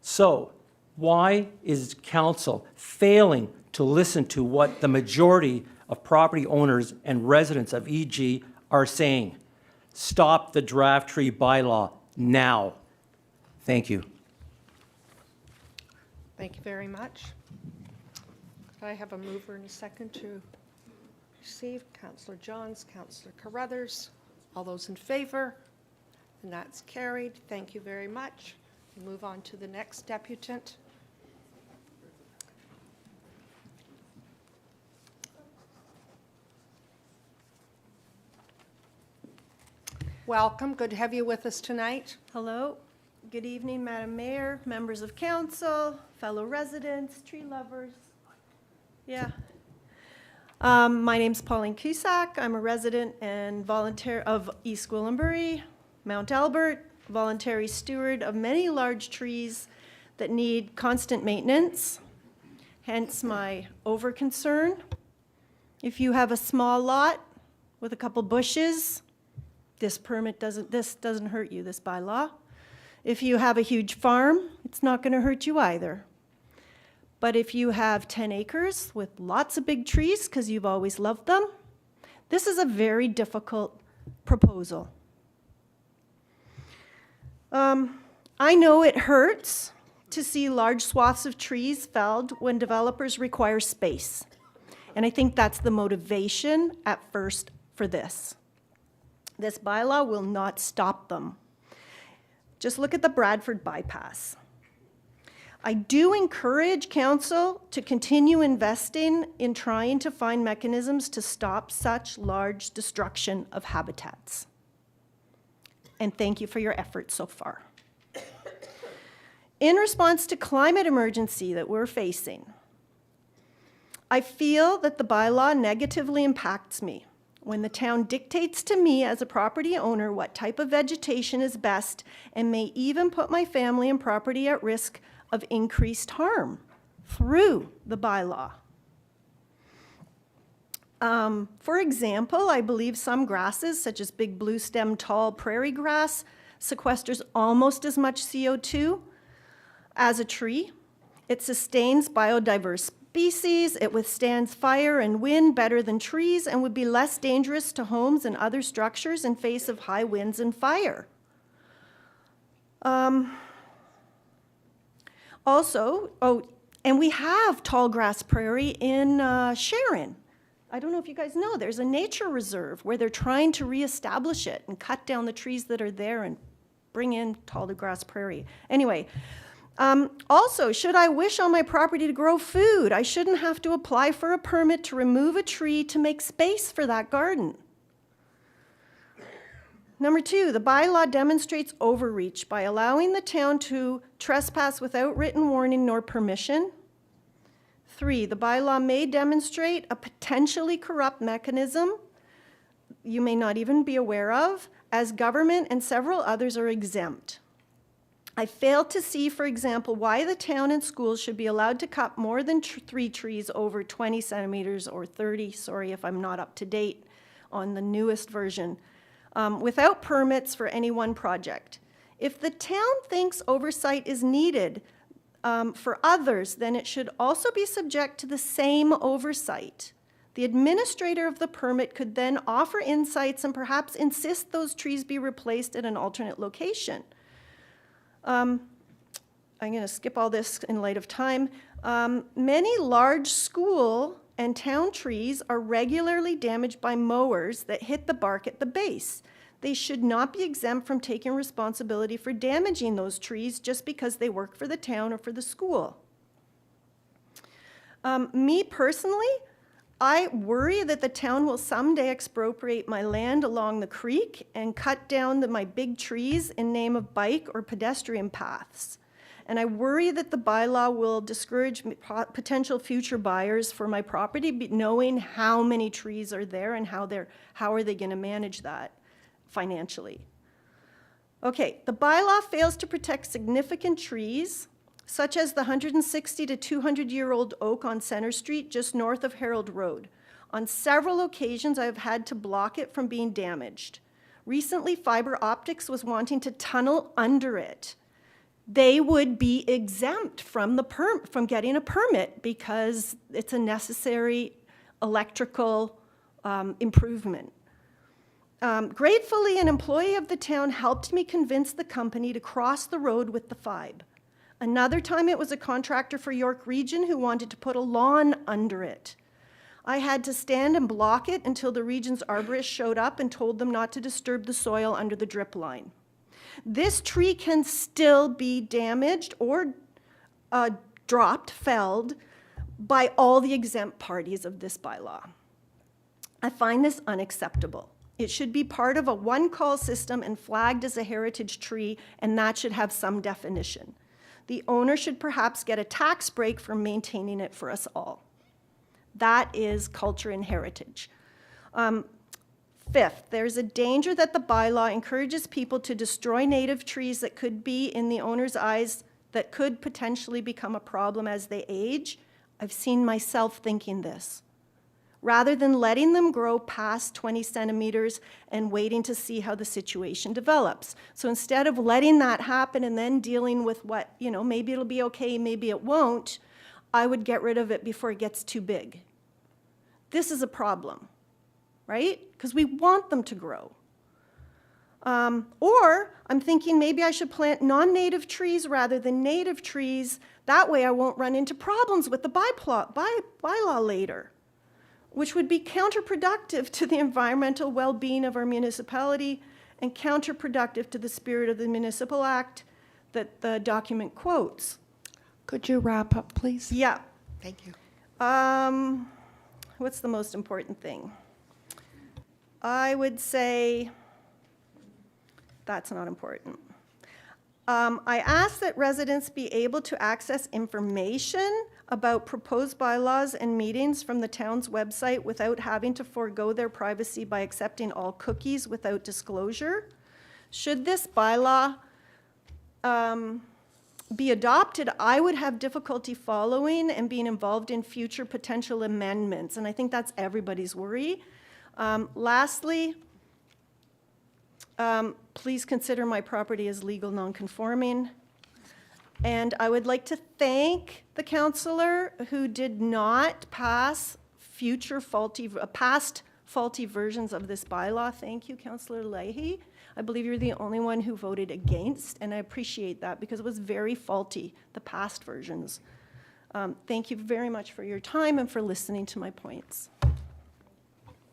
So why is council failing to listen to what the majority of property owners and residents of EG are saying? Stop the draft tree bylaw now. Thank you. Thank you very much. Could I have a mover and a second to receive? Councillor Johns, Councillor Carruthers, all those in favor? And that's carried. Thank you very much. We'll move on to the next deputant. Welcome. Good to have you with us tonight. Hello. Good evening, Madam Mayor, members of council, fellow residents, tree lovers. Yeah. My name's Pauline Cusack. I'm a resident and volunteer of East Gwillimbury, Mount Albert, voluntary steward of many large trees that need constant maintenance, hence my over-concern. If you have a small lot with a couple bushes, this doesn't hurt you, this bylaw. If you have a huge farm, it's not going to hurt you either. But if you have 10 acres with lots of big trees, because you've always loved them, this is a very difficult proposal. I know it hurts to see large swaths of trees felled when developers require space. And I think that's the motivation at first for this. This bylaw will not stop them. Just look at the Bradford bypass. I do encourage council to continue investing in trying to find mechanisms to stop such large destruction of habitats. And thank you for your efforts so far. In response to climate emergency that we're facing, I feel that the bylaw negatively impacts me when the town dictates to me as a property owner what type of vegetation is best and may even put my family and property at risk of increased harm through the bylaw. For example, I believe some grasses, such as big blue stem tall prairie grass, sequesters almost as much CO2 as a tree. It sustains biodiverse species, it withstands fire and wind better than trees, and would be less dangerous to homes and other structures in face of high winds and fire. And we have tall grass prairie in Sharon. I don't know if you guys know, there's a nature reserve where they're trying to reestablish it and cut down the trees that are there and bring in tall grass prairie. Anyway, also, should I wish on my property to grow food, I shouldn't have to apply for a permit to remove a tree to make space for that garden. Number two, the bylaw demonstrates overreach by allowing the town to trespass without written warning nor permission. 3, the bylaw may demonstrate a potentially corrupt mechanism you may not even be aware of, as government and several others are exempt. I fail to see, for example, why the town and schools should be allowed to cut more than 3 trees over 20 centimeters or 30, sorry if I'm not up to date on the newest version, without permits for any one project. If the town thinks oversight is needed for others, then it should also be subject to the same oversight. The administrator of the permit could then offer insights and perhaps insist those trees be replaced at an alternate location. I'm going to skip all this in light of time. Many large school and town trees are regularly damaged by mowers that hit the bark at the base. They should not be exempt from taking responsibility for damaging those trees just because they work for the town or for the school. Me personally, I worry that the town will someday expropriate my land along the creek and cut down my big trees in name of bike or pedestrian paths. And I worry that the bylaw will discourage potential future buyers for my property, knowing how many trees are there and how are they going to manage that financially. Okay, the bylaw fails to protect significant trees, such as the 160 to 200-year-old oak on Center Street just north of Harold Road. On several occasions, I have had to block it from being damaged. Recently, fiber optics was wanting to tunnel under it. they would be exempt from from getting a permit because it's a necessary electrical improvement. Gratefully, an employee of the town helped me convince the company to cross the road with the FIBE. Another time it was a contractor for York Region who wanted to put a lawn under it. I had to stand and block it until the region's arborist showed up and told them not to disturb the soil under the drip line. This tree can still be damaged or dropped, felled, by all the exempt parties of this bylaw. I find this unacceptable. It should be part of a one-call system and flagged as a heritage tree, and that should have some definition. The owner should perhaps get a tax break for maintaining it for us all. That is culture and heritage. Fifth, there's a danger that the bylaw encourages people to destroy native trees that could be, in the owner's eyes, that could potentially become a problem as they age. I've seen myself thinking this. Rather than letting them grow past 20 centimeters and waiting to see how the situation develops. So instead of letting that happen and then dealing with what, maybe it'll be okay, maybe it won't, I would get rid of it before it gets too big. This is a problem, right? Because we want them to grow. Or I'm thinking maybe I should plant non-native trees rather than native trees. That way I won't run into problems with the bylaw later, which would be counterproductive to the environmental well-being of our municipality and counterproductive to the spirit of the Municipal Act that the document quotes. Could you wrap up, please? Yeah. Thank you. What's the most important thing? I would say that's not important. I ask that residents be able to access information about proposed bylaws and meetings from the town's website without having to forego their privacy by accepting all cookies without disclosure. Should this bylaw be adopted, I would have difficulty following and being involved in future potential amendments, and I think that's everybody's worry. Lastly, please consider my property as legal non-conforming. And I would like to thank the councillor who did not pass past faulty versions of this bylaw. Thank you, Councillor Leahy. I believe you're the only one who voted against, and I appreciate that because it was very faulty, the past versions. Thank you very much for your time and for listening to my points.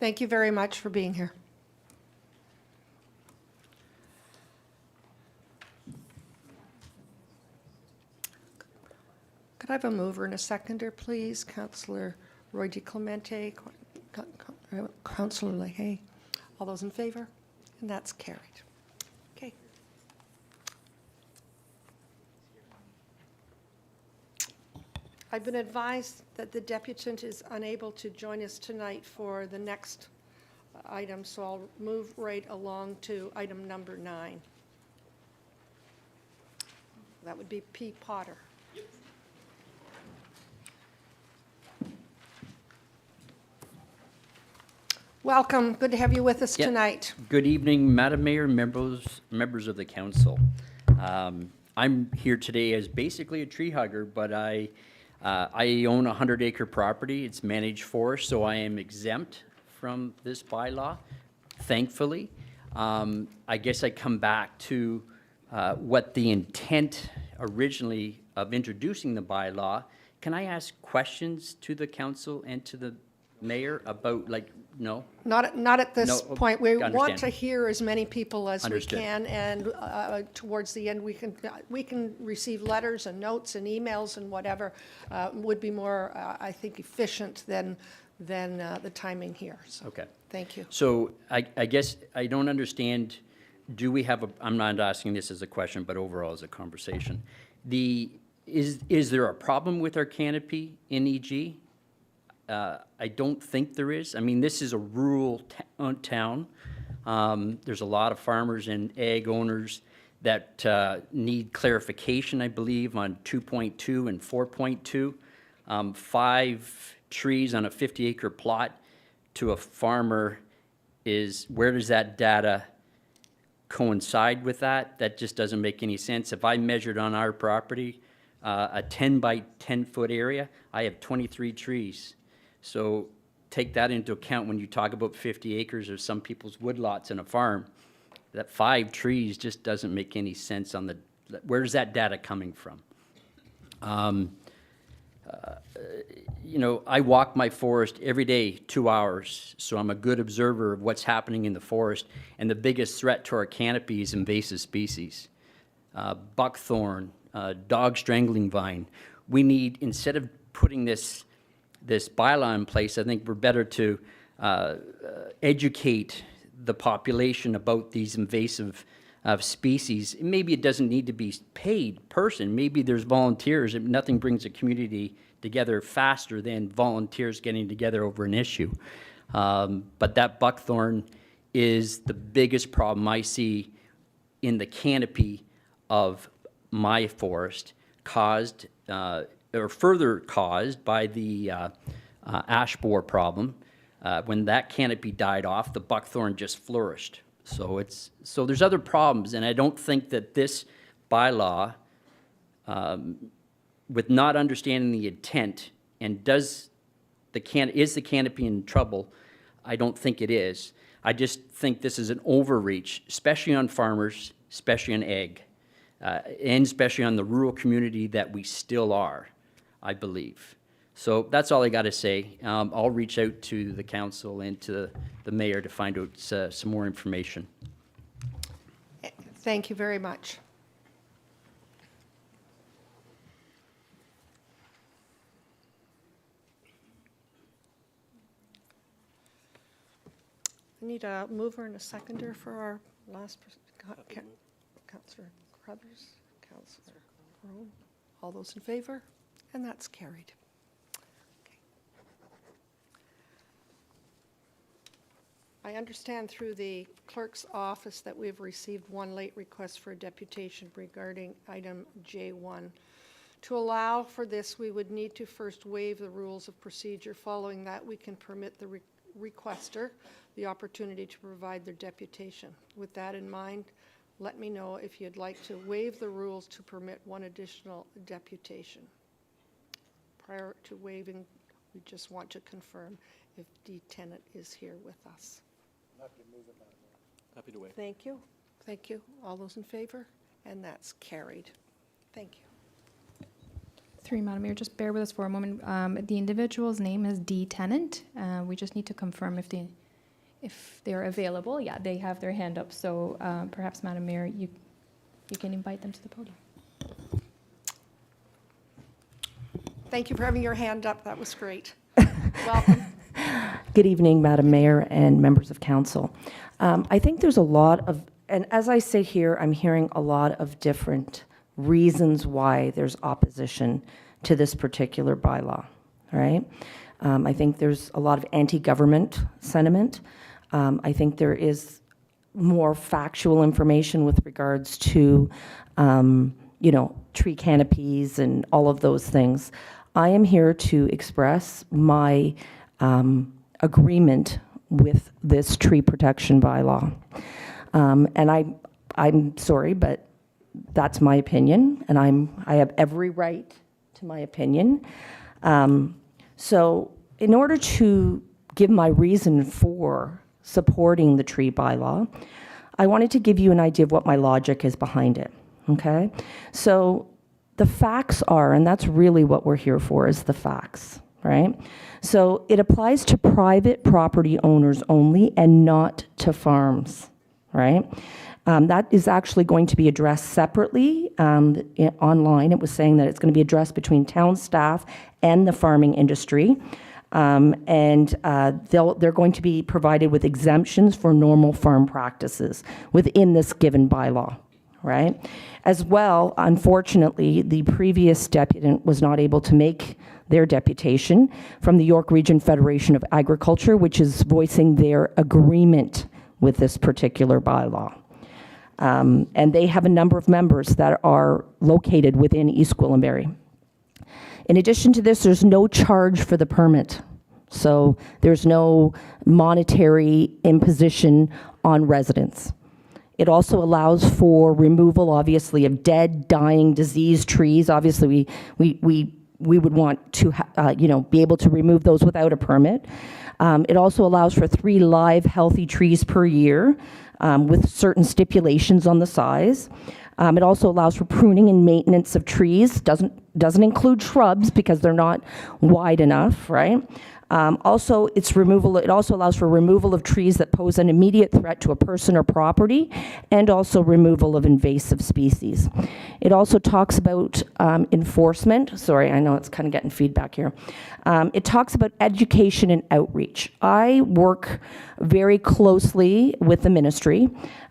Thank you very much for being here. Could I have a mover and a seconder, please? Councillor Roy DeClemente, Councillor Leahy. All those in favor? And that's carried. Okay. I've been advised that the deputant is unable to join us tonight for the next item, so I'll move right along to item number 9. That would be P. Potter. Welcome. Good to have you with us tonight. Good evening, Madam Mayor, members of the council. I'm here today as basically a tree hugger, but I own a 100-acre property. It's managed forest, so I am exempt from this bylaw, thankfully. I guess I come back to what the intent originally of introducing the bylaw. Can I ask questions to the council and to the mayor about, no? Not at this No, point. We want understand. to hear as many people as Understood. we can, and towards the end, we can receive letters and notes and emails and whatever would be more, I think, efficient than the timing here. So, Okay. thank you. So I guess I don't understand, do we have I'm not asking this as a question, but overall as a conversation. Is there a problem with our canopy in EG? I don't think there is. I mean, this is a rural town. There's a lot of farmers and ag owners that need clarification, I believe, on 2.2 and 4.2. 5 trees on a 50-acre plot to a farmer where does that data coincide with that. That just doesn't make any sense. If I measured on our property, a 10 by 10 foot area, I have 23 trees. So take that into account when you talk about 50 acres of some people's woodlots in a farm. That 5 trees just doesn't make any sense on the, where's that data coming from? You know, I walk my forest every day 2 hours, so I'm a good observer of what's happening in the forest. And the biggest threat to our canopy is invasive species. Buckthorn, dog strangling vine. We need, instead of putting this bylaw in place, I think we're better to educate the population about these invasive species. Maybe it doesn't need to be paid person. Maybe there's volunteers, and nothing brings a community together faster than volunteers getting together over an issue. But that buckthorn is the biggest problem I see in the canopy of my forest, caused or further caused by the ash borer problem. When that canopy died off, the buckthorn just flourished. So there's other problems, and I don't think that this bylaw, with not understanding the intent, and is the canopy in trouble? I don't think it is. I just think this is an overreach, especially on farmers, especially on ag, and especially on the rural community that we still are, I believe. So that's all I got to say. I'll reach out to the council and to the mayor to find out some more information. Thank you very much. I need a mover and a seconder for our last, Councillor Crothers, Councillor Crone. All those in favor? And that's carried. Okay. I understand through the clerk's office that we've received one late request for a deputation regarding item J1. To allow for this, we would need to first waive the rules of procedure. Following that, we can permit the requester the opportunity to provide their deputation. With that in mind, let me know if you'd like to waive the rules to permit one additional deputation. Prior to waiving, we just want to confirm if the tenant is here with us. Happy to wait. Thank you. Thank you. All those in favor? And that's carried. Thank you. Through you, Madam Mayor, just bear with us for a moment. The individual's name is D. Tenant. We just need to confirm if they're available. Yeah, they have their hand up. So perhaps, Madam Mayor, you can invite them to the podium. Thank you for having your hand up. That was great. Welcome. Good evening, Madam Mayor and members of council. I think there's a lot of, and as I sit here, I'm hearing a lot of different reasons why there's opposition to this particular bylaw, right? I think there's a lot of anti-government sentiment. I think there is more factual information with regards to, you know, tree canopies and all of those things. I am here to express my agreement with this tree protection bylaw. And I'm sorry, but that's my opinion, and I have every right to my opinion. So in order to give my reason for supporting the tree bylaw, I wanted to give you an idea of what my logic is behind it, okay? So the facts are, and that's really what we're here for, is the facts, right? So it applies to private property owners only and not to farms, right? That is actually going to be addressed separately online. It was saying that it's going to be addressed between town staff and the farming industry. They're going to be provided with exemptions for normal farm practices within this given bylaw, right? As well, unfortunately, the previous deputant was not able to make their deputation from the York Region Federation of Agriculture, which is voicing their agreement with this particular bylaw. And they have a number of members that are located within East Gwillimbury. In addition to this, there's no charge for the permit. So there's no monetary imposition on residents. It also allows for removal, obviously, of dead, dying, diseased trees. Obviously, we would want to, be able to remove those without a permit. It also allows for 3 live, healthy trees per year with certain stipulations on the size. It also allows for pruning and maintenance of trees. Doesn't include shrubs because they're not wide enough, right? It also allows for removal of trees that pose an immediate threat to a person or property, and also removal of invasive species. It also talks about enforcement. Sorry, I know it's kind of getting feedback here. It talks about education and outreach. I work very closely with the ministry,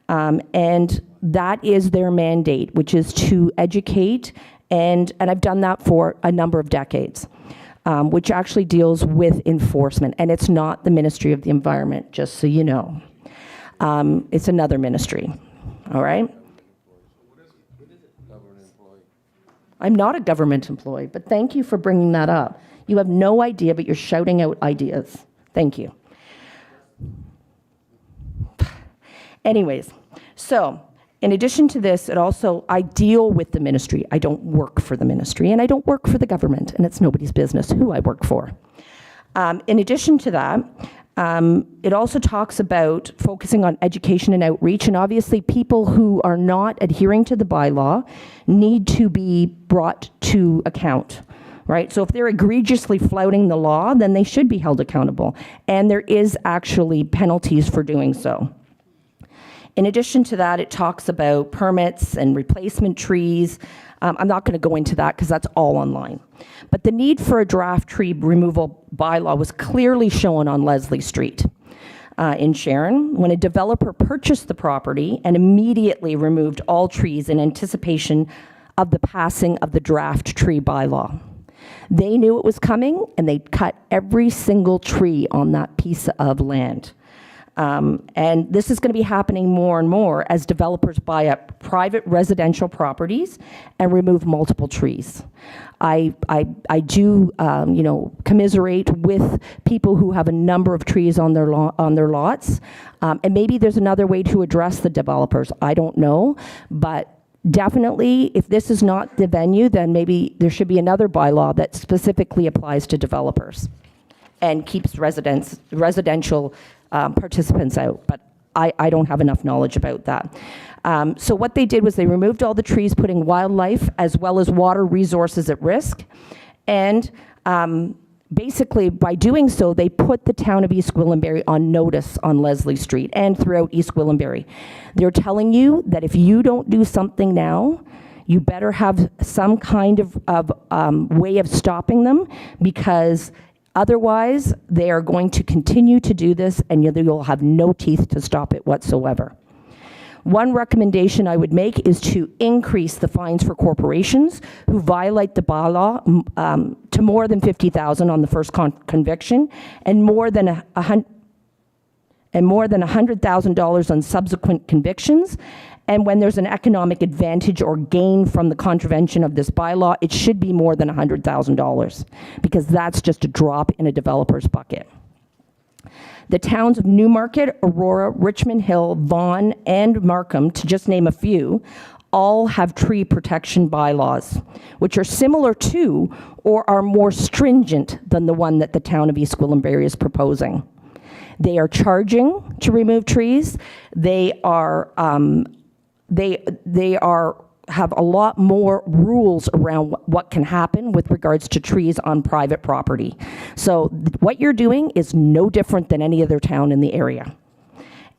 and that is their mandate, which is to educate, and I've done that for a number of decades. Which actually deals with enforcement. And it's not the Ministry of the Environment, just so you know. It's another ministry, all right? I'm not a government employee, but thank you for bringing that up. You have no idea, but you're shouting out ideas. Thank you. Anyways, so in addition to this, I deal with the ministry. I don't work for the ministry, and I don't work for the government, and it's nobody's business who I work for. In addition to that, it also talks about focusing on education and outreach, and obviously people who are not adhering to the bylaw need to be brought to account, right? So if they're egregiously flouting the law, then they should be held accountable, and there is actually penalties for doing so. In addition to that, it talks about permits and replacement trees. I'm not going to go into that because that's all online. But the need for a draft tree removal bylaw was clearly shown on Leslie Street in Sharon when a developer purchased the property and immediately removed all trees in anticipation of the passing of the draft tree bylaw. They knew it was coming, and they cut every single tree on that piece of land. And this is going to be happening more and more as developers buy up private residential properties and remove multiple trees. I do, commiserate with people who have a number of trees on their lots. And maybe there's another way to address the developers. I don't know, but definitely, if this is not the venue, then maybe there should be another bylaw that specifically applies to developers and keeps residential participants out, but I don't have enough knowledge about that. So what they did was they removed all the trees, putting wildlife as well as water resources at risk, and basically by doing so, they put the town of East Gwillimbury on notice on Leslie Street and throughout East Gwillimbury. They're telling you that if you don't do something now, you better have some kind of way of stopping them, because otherwise, they are going to continue to do this, and you'll have no teeth to stop it whatsoever. One recommendation I would make is to increase the fines for corporations who violate the bylaw to more than $50,000 on the first conviction, and more than $100,000 on subsequent convictions. And when there's an economic advantage or gain from the contravention of this bylaw, it should be more than $100,000, because that's just a drop in a developer's bucket. The towns of Newmarket, Aurora, Richmond Hill, Vaughan, and Markham, to just name a few, all have tree protection bylaws, which are similar to or are more stringent than the one that the town of East Gwillimbury is proposing. They are charging to remove trees. They have a lot more rules around what can happen with regards to trees on private property. So what you're doing is no different than any other town in the area.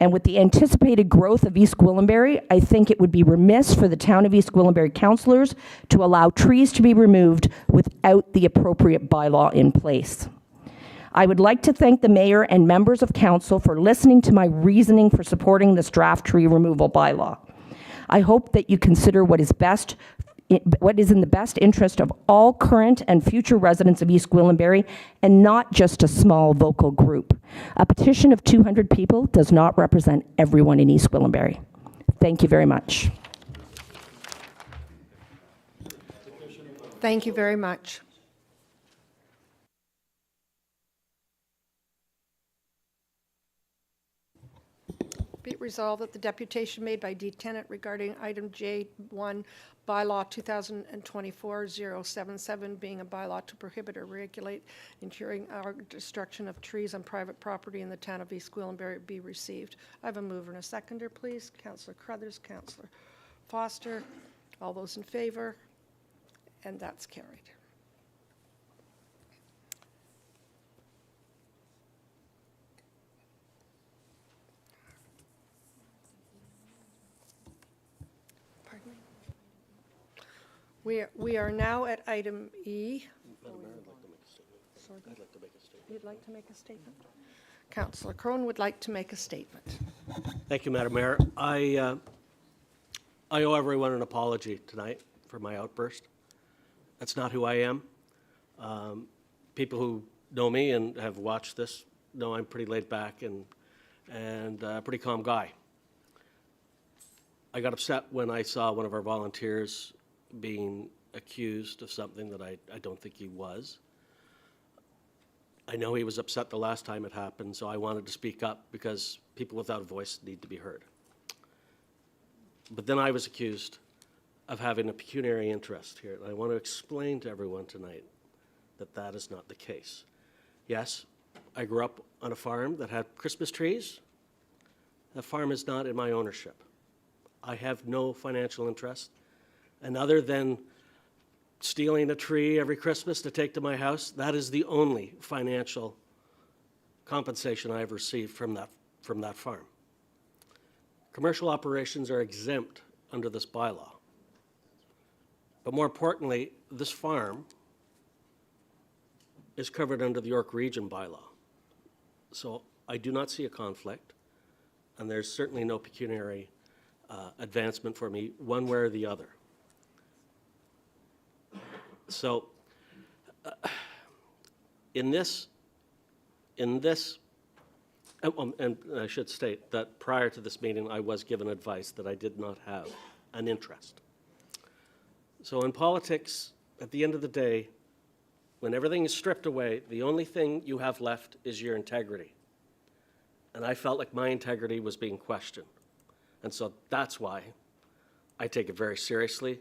And with the anticipated growth of East Gwillimbury, I think it would be remiss for the Town of East Gwillimbury councillors to allow trees to be removed without the appropriate bylaw in place. I would like to thank the mayor and members of council for listening to my reasoning for supporting this draft tree removal bylaw. I hope that you consider what is in the best interest of all current and future residents of East Gwillimbury, and not just a small vocal group. A petition of 200 people does not represent everyone in East Gwillimbury. Thank you very much. Thank you very much. Be it resolved that the deputation made by D. Tennant regarding Item J.1 By-law 2024-077 being a bylaw to prohibit or regulate injuring or destruction of trees on private property in the town of East Gwillimbury be received. I have a mover and a seconder, please. Councillor Crothers, Councillor Foster. All those in favor? And that's carried. Pardon me? We are now at item E. Madam Mayor, I'd like to make a statement. Sorry. I'd like to make a statement. You'd like to make a statement? Councillor Crone would like to make a statement. Thank you, Madam Mayor. I owe everyone an apology tonight for my outburst. That's not who I am. People who know me and have watched this know I'm pretty laid back and a pretty calm guy. I got upset when I saw one of our volunteers being accused of something that I don't think he was. I know he was upset the last time it happened, so I wanted to speak up because people without a voice need to be heard. But then I was accused of having a pecuniary interest here, and I want to explain to everyone tonight that that is not the case. Yes, I grew up on a farm that had Christmas trees. The farm is not in my ownership. I have no financial interest, and other than stealing a tree every Christmas to take to my house, that is the only financial compensation I've received from that farm. Commercial operations are exempt under this bylaw. But more importantly, this farm is covered under the York Region bylaw. So I do not see a conflict, and there's certainly no pecuniary advancement for me one way or the other. So and I should state that prior to this meeting, I was given advice that I did not have an interest. So in politics, at the end of the day, when everything is stripped away, the only thing you have left is your integrity. And I felt like my integrity was being questioned. And so that's why I take it very seriously,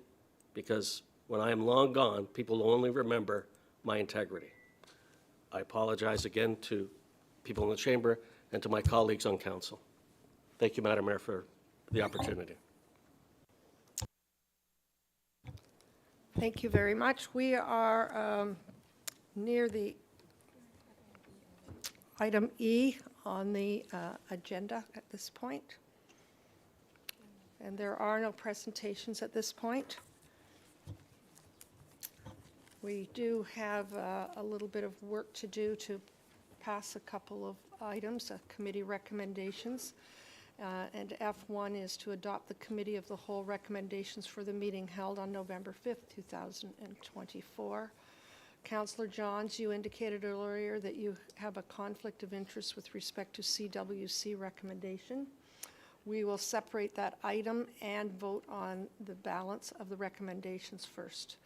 because when I am long gone, people will only remember my integrity. I apologize again to people in the chamber and to my colleagues on council. Thank you, Madam Mayor, for the opportunity. Thank you very much. We are near the item E on the agenda at this point. And there are no presentations at this point. We do have a little bit of work to do to pass a couple of items, committee recommendations. And F1 is to adopt the Committee of the Whole recommendations for the meeting held on November 5th, 2024. Councillor Johns, you indicated earlier that you have a conflict of interest with respect to CWC recommendation. We will separate that item and vote on the balance of the recommendations first.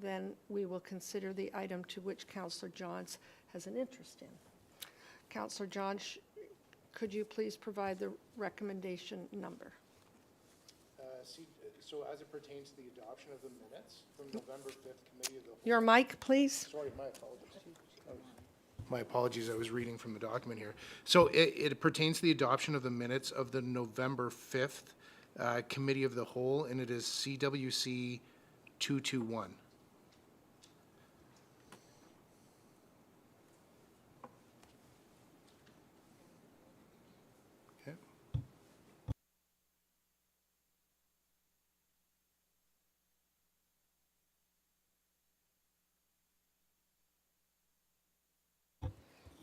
Then we will consider the item to which Councillor Johns has an interest in. Councillor Johns, could you please provide the recommendation number? So as it pertains to the adoption of the minutes from November 5th Committee of the Whole. Your mic, please. Sorry, my apologies. My apologies, I was reading from the document here. So it pertains to the adoption of the minutes of the November 5th Committee of the Whole, and it is CWC 221. Okay.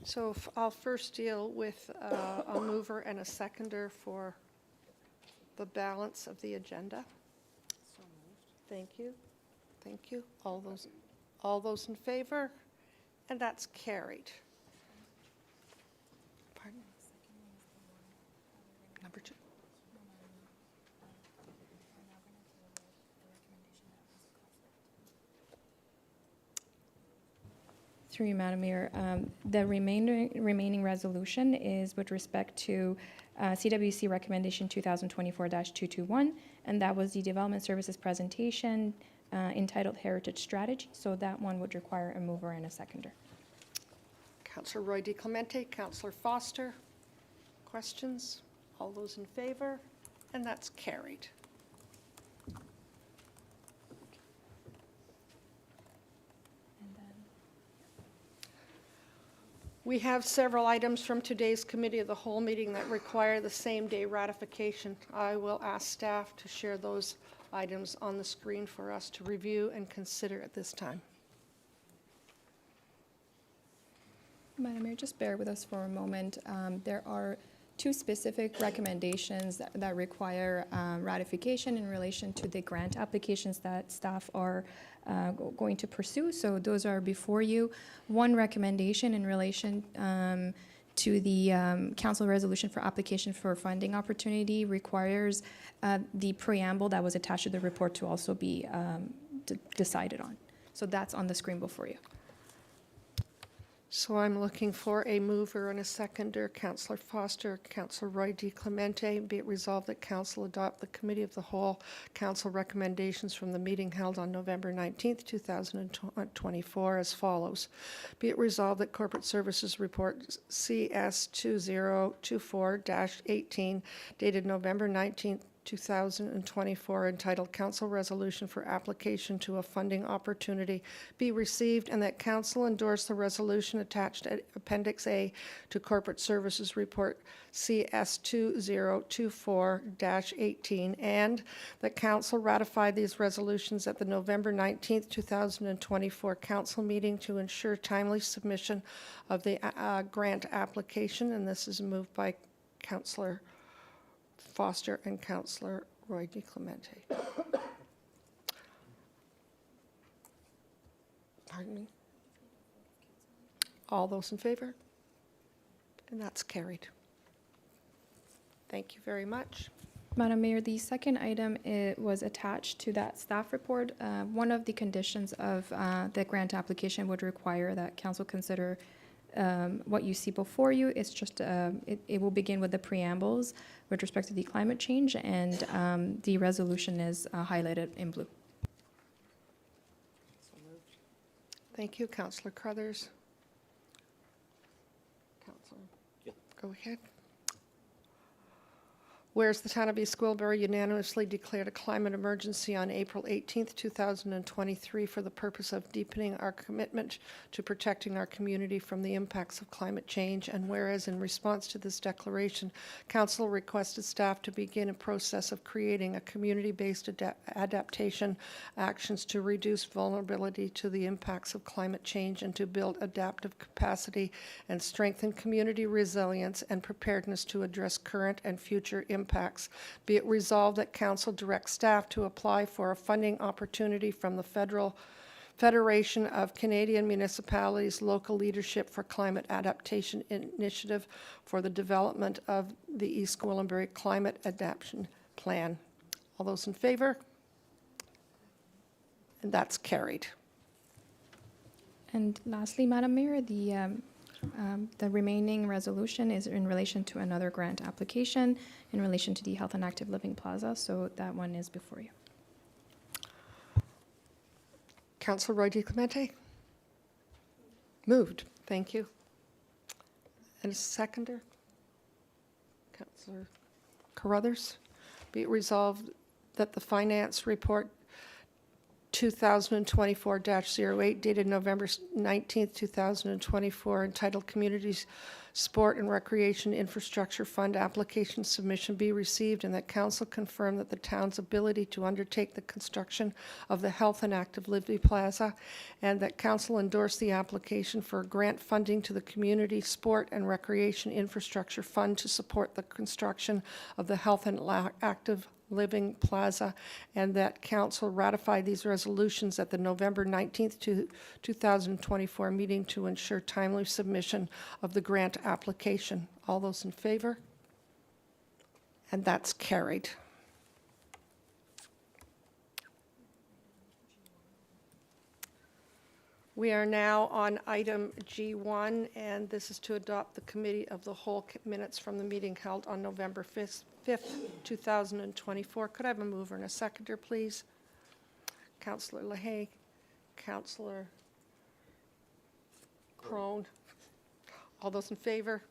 So I'll first deal with a mover and a seconder for the balance of the agenda. Thank you. Thank you. All those in favor? And that's carried. Pardon? Number 2. Through you, Madam Mayor, the remaining resolution is with respect to CWC Recommendation 2024-221, and that was the Development Services presentation entitled Heritage Strategy. So that one would require a mover and a seconder. Councillor Roy DiClemente, Councillor Foster. Questions? All those in favor? And that's carried. We have several items from today's Committee of the Whole meeting that require the same-day ratification. I will ask staff to share those items on the screen for us to review and consider at this time. Madam Mayor, just bear with us for a moment. There are two specific recommendations that require ratification in relation to the grant applications that staff are going to pursue. So those are before you. One recommendation in relation to the council resolution for application for funding opportunity requires the preamble that was attached to the report to also be decided on. So that's on the screen before you. So I'm looking for a mover and a seconder. Councillor Foster, Councillor Roy DiClemente. Be it resolved that Council adopt the Committee of the Whole Council recommendations from the meeting held on November 19th, 2024 as follows. Be it resolved that Corporate Services Report CS 2024-18 dated November 19th, 2024, entitled Council Resolution for Application to a Funding Opportunity be received, and that Council endorse the resolution attached at Appendix A to Corporate Services Report CS 2024-18, and that Council ratify these resolutions at the November 19th, 2024 Council meeting to ensure timely submission of the grant application. And this is moved by Councillor Foster and Councillor Roy DiClemente. Pardon me? All those in favor? And that's carried. Thank you very much. Madam Mayor, the second item was attached to that staff report. One of the conditions of the grant application would require that council consider what you see before you. It's just, it will begin with the preambles with respect to the climate change, and the resolution is highlighted in blue. Thank you, Councillor Crothers. Councillor, go ahead. Whereas the Town of East Gwillimbury unanimously declared a climate emergency on April 18th, 2023 for the purpose of deepening our commitment to protecting our community from the impacts of climate change, and whereas in response to this declaration, Council requested staff to begin a process of creating a community-based adaptation actions to reduce vulnerability to the impacts of climate change and to build adaptive capacity and strengthen community resilience and preparedness to address current and future impacts. Be it resolved that Council directs staff to apply for a funding opportunity from the Federation of Canadian Municipalities Local Leadership for Climate Adaptation Initiative for the development of the East Gwillimbury Climate Adaptation Plan. All those in favor? And that's carried. And lastly, Madam Mayor, the remaining resolution is in relation to another grant application in relation to the Health and Active Living Plaza, so that one is before you. Councillor Roy DiClemente? Moved. Thank you. And a seconder? Councillor Carruthers? Be it resolved that the Finance Report 2024-08 dated November 19th, 2024, entitled Communities Sport and Recreation Infrastructure Fund Application Submission be received, and that Council confirm that the town's ability to undertake the construction of the Health and Active Living Plaza, and that Council endorse the application for grant funding to the Community Sport and Recreation Infrastructure Fund to support the construction of the Health and Active Living Plaza, and that Council ratify these resolutions at the November 19th, 2024 meeting to ensure timely submission of the grant application. All those in favor? And that's carried. We are now on item G1, and this is to adopt the Committee of the Whole minutes from the meeting held on November 5th, 2024. Could I have a mover and a seconder, please? Councillor LaHaye, Councillor Crone. All those in favor?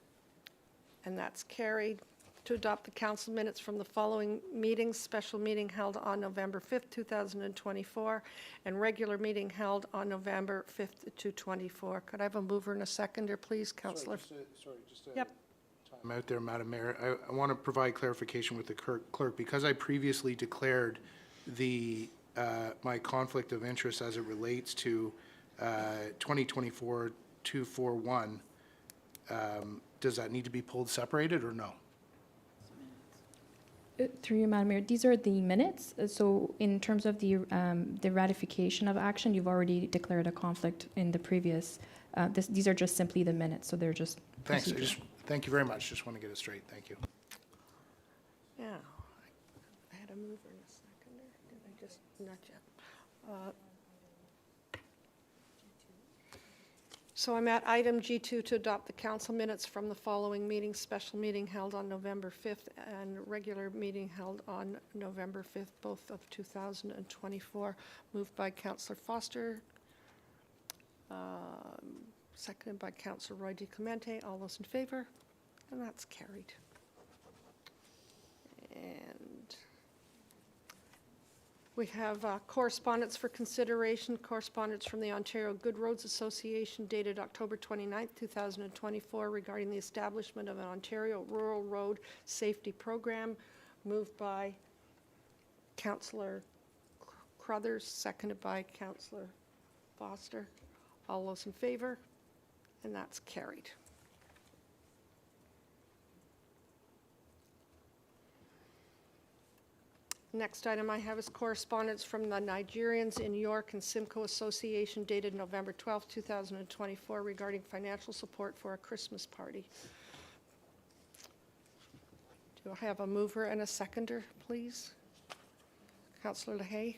And that's carried. To adopt the council minutes from the following meetings: special meeting held on November 5th, 2024, and regular meeting held on November 5th to 24. Could I have a mover and a seconder, please, Councillor? Yep. I'm out there, Madam Mayor. I want to provide clarification with the clerk. Because I previously declared the, my conflict of interest as it relates to 2024-241, does that need to be pulled separated or no? Through you, Madam Mayor, these are the minutes. So in terms of the ratification of action, you've already declared a conflict in the previous. These are just simply the minutes, so they're just. Thanks. procedural. Thank you very much. Just want to get it straight. Thank you. Yeah, I had a mover and a seconder. Did I just, not yet. So I'm at item G2 to adopt the council minutes from the following meetings: special meeting held on November 5th and regular meeting held on November 5th, both of 2024. Moved by Councillor Foster, seconded by Councillor Roy DiClemente. All those in favor? And that's carried. And we have correspondence for consideration, correspondence from the Ontario Good Roads Association dated October 29th, 2024, regarding the establishment of an Ontario Rural Road Safety Program, moved by Councillor Crothers, seconded by Councillor Foster. All those in favor? And that's carried. Next item I have is correspondence from the Nigerians in York and Simcoe Association dated November 12, 2024, regarding financial support for a Christmas party. Do I have a mover and a seconder, please? Councillor LaHaye?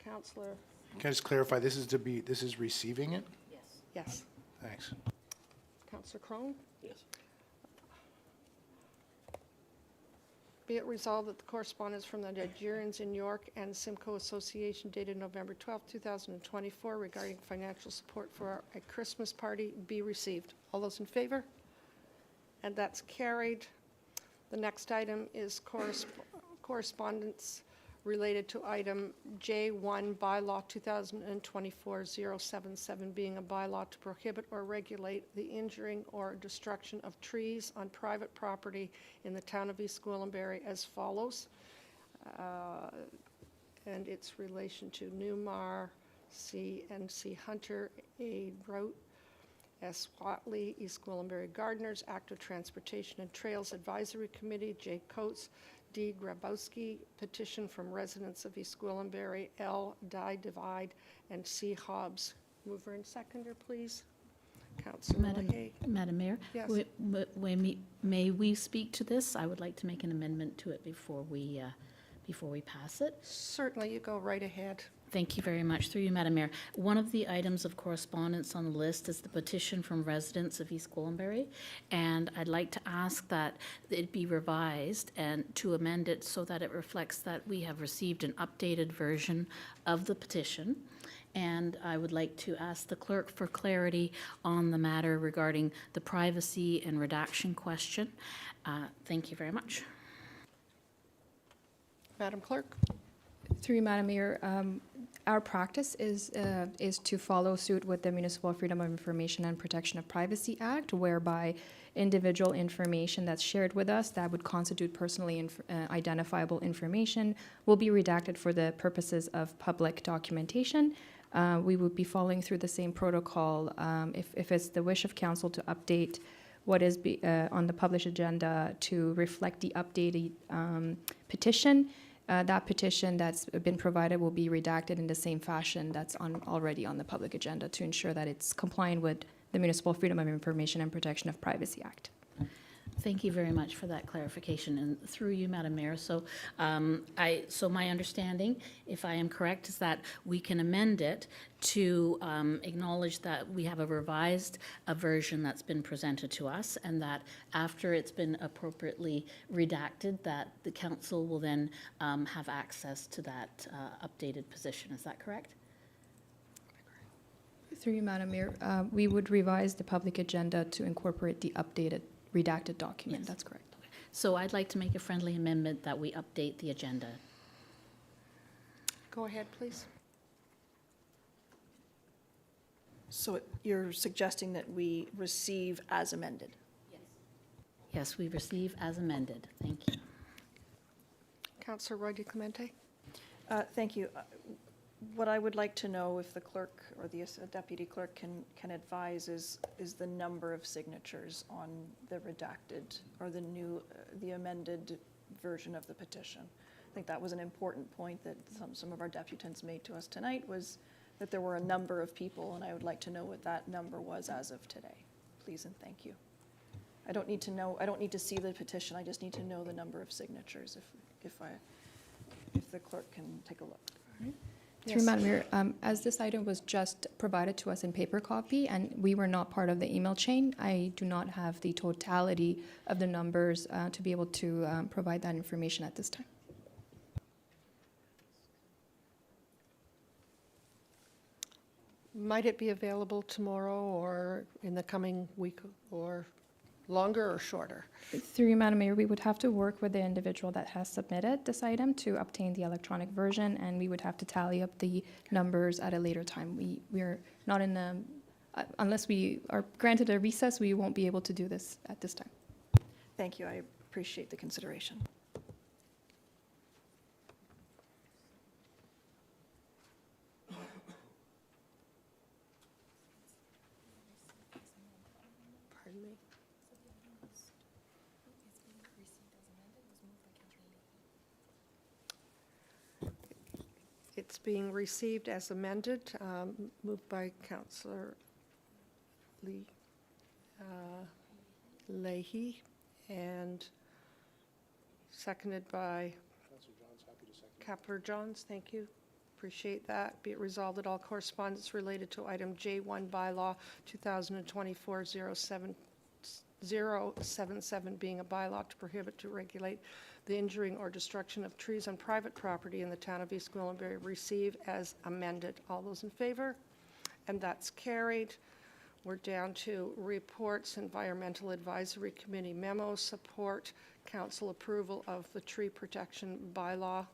Councillor? Can I just clarify, this is receiving it? Yes. Thanks. Councillor Crone? Yes. Be it resolved that the correspondence from the Nigerians in York and Simcoe Association dated November 12, 2024, regarding financial support for a Christmas party be received. All those in favor? And that's carried. The next item is correspondence related to Item J.1 By-law 2024-077, being a bylaw to prohibit or regulate the injuring or destruction of trees on private property in the Town of East Gwillimbury as follows. And its relation to Newmar, C. and C. Hunter, A. Rout, S. Watley, East Gwillimbury Gardeners, Active Transportation and Trails Advisory Committee, J. Coates, D. Grabowski, petition from residents of East Gwillimbury, L. Divide, and C. Hobbs. Mover and seconder, please. Councillor LaHaye. Madam Mayor? Yes. May we speak to this? I would like to make an amendment to it before we pass it. Certainly, you go right ahead. Thank you very much. Through you, Madam Mayor. One of the items of correspondence on the list is the petition from residents of East Gwillimbury, and I'd like to ask that it be revised and to amend it so that it reflects that we have received an updated version of the petition. And I would like to ask the clerk for clarity on the matter regarding the privacy and redaction question. Thank you very much. Madam Clerk? Through you, Madam Mayor, our practice is to follow suit with the Municipal Freedom of Information and Protection of Privacy Act, whereby individual information that's shared with us that would constitute personally identifiable information will be redacted for the purposes of public documentation. We would be following through the same protocol if it's the wish of council to update what is on the published agenda to reflect the updated petition. That petition that's been provided will be redacted in the same fashion that's already on the public agenda to ensure that it's compliant with the Municipal Freedom of Information and Protection of Privacy Act. Thank you very much for that clarification, and through you, Madam Mayor. So, so my understanding, if I am correct, is that we can amend it to acknowledge that we have a revised version that's been presented to us, and that after it's been appropriately redacted, that the council will then have access to that updated position. Is that correct? Through you, Madam Mayor, we would revise the public agenda to incorporate the updated redacted document. Yes. That's correct. So I'd like to make a friendly amendment that we update the agenda. Go ahead, please. So you're suggesting that we receive as amended? Yes, we receive as amended. Thank you. Councillor Roy DeClemente. Thank you. What I would like to know, if the clerk or the deputy clerk can advise, is the number of signatures on the redacted or the amended version of the petition. I think that was an important point that some of our deputants made to us tonight, was that there were a number of people, and I would like to know what that number was as of today. Please and thank you. I don't need to see the petition. I just need to know the number of signatures if the clerk can take a look. Through Madam Mayor, as this item was just provided to us in paper copy and we were not part of the email chain, I do not have the totality of the numbers to be able to provide that information at this time. Might it be available tomorrow or in the coming week, or longer or shorter? Through you, Madam Mayor, we would have to work with the individual that has submitted this item to obtain the electronic version, and we would have to tally up the numbers at a later time. We're not in the, unless we are granted a recess, we won't be able to do this at this time. Thank you. I appreciate the consideration. Pardon me? It's being received as amended, moved by Councillor Leahy and seconded by Councillor Johns. Thank you. Appreciate that. Be it resolved that all correspondence related to Item J.1 By-law 2024-077 being a bylaw to prohibit, to regulate the injuring or destruction of trees on private property in the Town of East Gwillimbury receive as amended. All those in favor? And that's carried. We're down to reports, Environmental Advisory Committee memo, support council approval of the tree protection bylaw.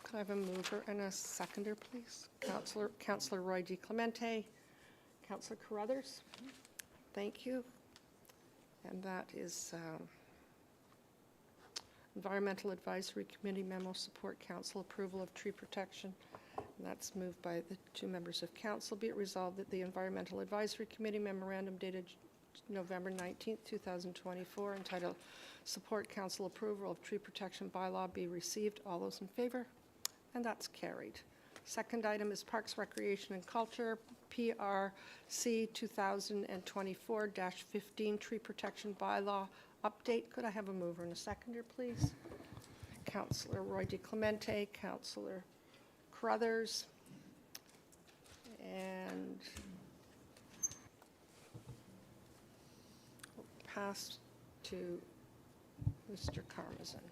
Could I have a mover and a seconder, please? Councillor Roy DeClemente, Councillor Carruthers. Thank you. And that is Environmental Advisory Committee memo, support council approval of tree protection. And that's moved by the two members of council. Be it resolved that the Environmental Advisory Committee memorandum dated November 19th, 2024, entitled Support Council Approval of Tree Protection Bylaw be received. All those in favor? And that's carried. Second item is Parks, Recreation and Culture, PRC 2024-15 Tree Protection Bylaw update. Could I have a mover and a seconder, please? Councillor Roy DeClemente, Councillor Carruthers, and we'll pass to Mr. Karmazin.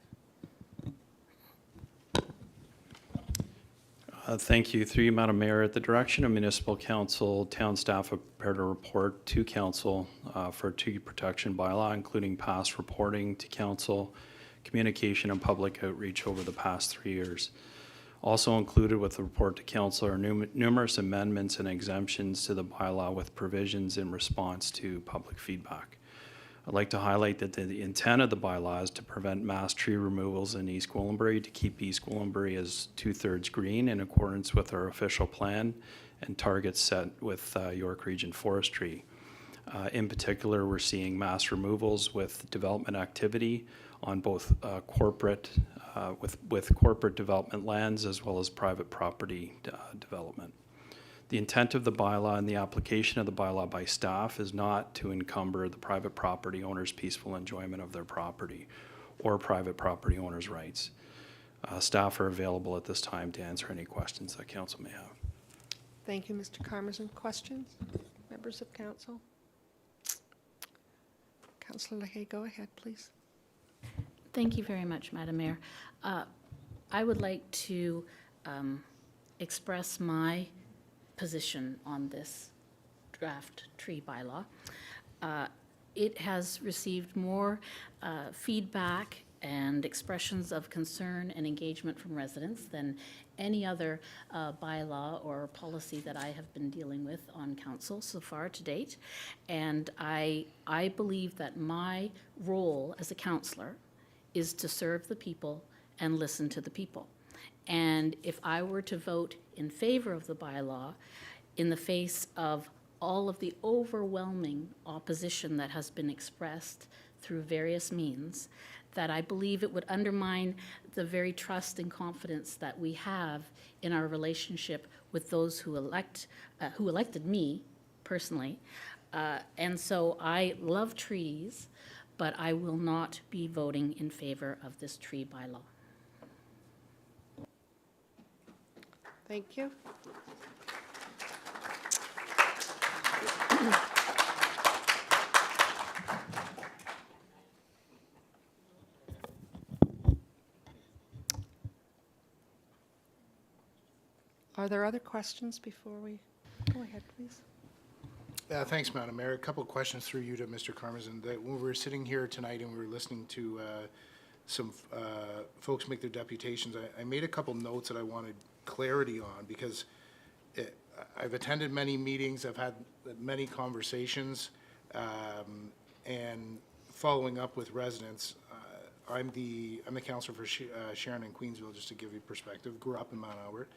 Thank you. Through you, Madam Mayor, at the direction of Municipal Council, town staff have prepared a report to Council for tree protection bylaw, including past reporting to Council, communication and public outreach over the past 3 years. Also included with the report to Council are numerous amendments and exemptions to the bylaw with provisions in response to public feedback. I'd like to highlight that the intent of the bylaw is to prevent mass tree removals in East Gwillimbury, to keep East Gwillimbury as 2/3 green in accordance with our official plan and targets set with York Region Forestry. In particular, we're seeing mass removals with development activity on both corporate, with corporate development lands as well as private property development. The intent of the bylaw and the application of the bylaw by staff is not to encumber the private property owner's peaceful enjoyment of their property or private property owner's rights. Staff are available at this time to answer any questions that council may have. Thank you, Mr. Karmazin. Questions? Members of council? Councillor Lahey, go ahead, please. Thank you very much, Madam Mayor. I would like to express my position on this draft tree bylaw. It has received more feedback and expressions of concern and engagement from residents than any other bylaw or policy that I have been dealing with on council so far to date. And I believe that my role as a councillor is to serve the people and listen to the people. And if I were to vote in favor of the bylaw in the face of all of the overwhelming opposition that has been expressed through various means, that I believe it would undermine the very trust and confidence that we have in our relationship with those who elected me personally. And so I love trees, but I will not be voting in favor of this tree bylaw. Thank you. Are there other questions before we go ahead, please? Thanks, Madam Mayor. A couple of questions through you to Mr. Karmazin. When we were sitting here tonight and we were listening to some folks make their deputations, I made a couple notes that I wanted clarity on, because I've attended many meetings, I've had many conversations, and following up with residents. I'm the counselor for Sharon and Queensville, just to give you perspective. Grew up in Mount Albert.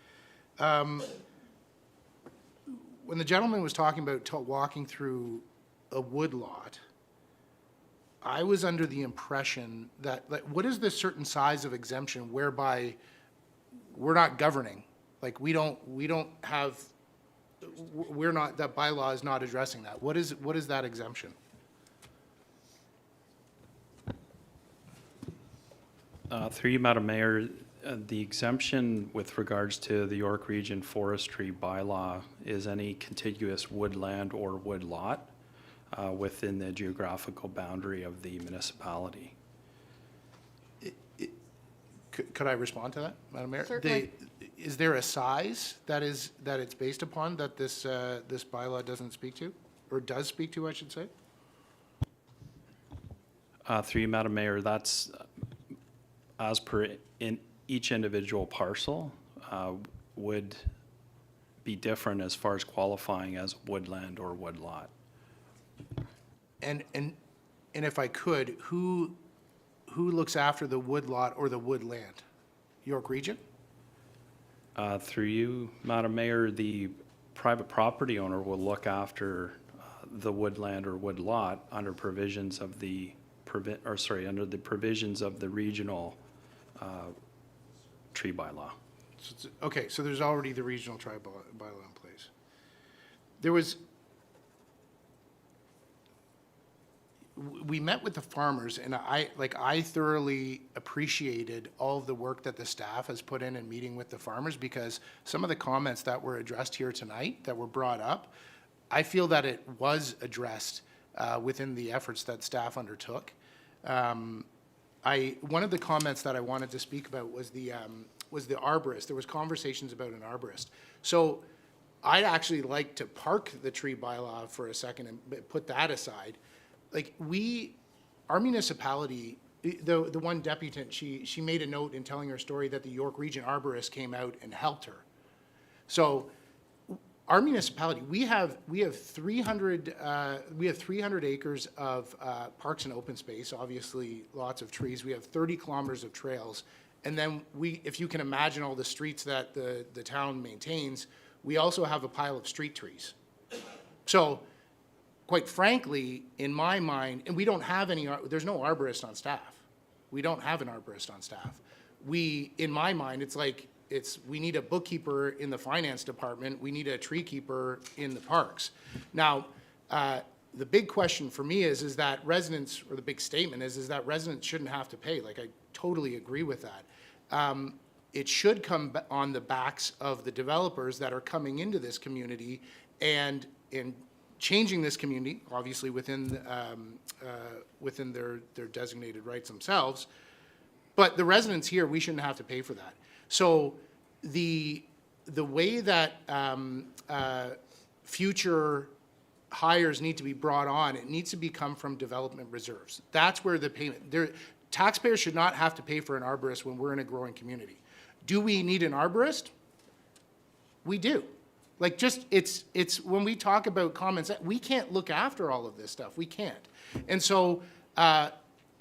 When the gentleman was talking about walking through a wood lot, I was under the impression that, like, what is the certain size of exemption whereby we're not governing? Like, that bylaw is not addressing that. What is that exemption? Through you, Madam Mayor, the exemption with regards to the York Region Forestry bylaw is any contiguous woodland or woodlot within the geographical boundary of the municipality. Could I respond to that, Madam Mayor? Certainly. Is there a size that it's based upon that this bylaw doesn't speak to, or does speak to, I should say? Through you, Madam Mayor, that's as per in each individual parcel would be different as far as qualifying as woodland or woodlot. And if I could, who looks after the woodlot or the woodland? York Region? Through you, Madam Mayor, the private property owner will look after the woodland or woodlot under provisions of the under the provisions of the regional tree bylaw. Okay, so there's already the regional tree bylaw in place. We met with the farmers, and I thoroughly appreciated all of the work that the staff has put in meeting with the farmers, because some of the comments that were addressed here tonight that were brought up, I feel that it was addressed within the efforts that staff undertook. One of the comments that I wanted to speak about was the arborist. There was conversations about an arborist. So I'd actually like to park the tree bylaw for a second and put that aside. Like, our municipality, the one deputant, she made a note in telling her story that the York Region arborist came out and helped her. So our municipality, we have 300 acres of parks and open space, obviously lots of trees. We have 30 kilometers of trails. And then if you can imagine all the streets that the town maintains, we also have a pile of street trees. So quite frankly, in my mind, and we don't have there's no arborist on staff. We don't have an arborist on staff. In my mind, it's like, we need a bookkeeper in the finance department, we need a tree keeper in the parks. Now, the big question for me is that residents, or the big statement is that residents shouldn't have to pay. Like, I totally agree with that. It should come on the backs of the developers that are coming into this community and changing this community, obviously within their designated rights themselves. But the residents here, we shouldn't have to pay for that. So the way that future hires need to be brought on, it needs to come from development reserves. That's where the payment, taxpayers should not have to pay for an arborist when we're in a growing community. Do we need an arborist? We do. Like, just, it's when we talk about common sense, we can't look after all of this stuff. We can't. And so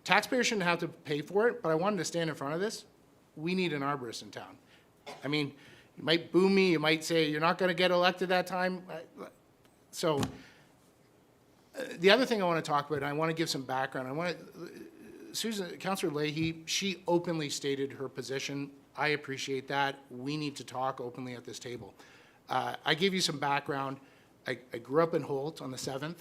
taxpayers shouldn't have to pay for it, but I wanted to stand in front of this. We need an arborist in town. I mean, you might boo me, you might say you're not going to get elected that time. So the other thing I want to talk about, and I want to give some background. Councillor Leahy, she openly stated her position. I appreciate that. We need to talk openly at this table. I gave you some background. I grew up in Holt on the 7th.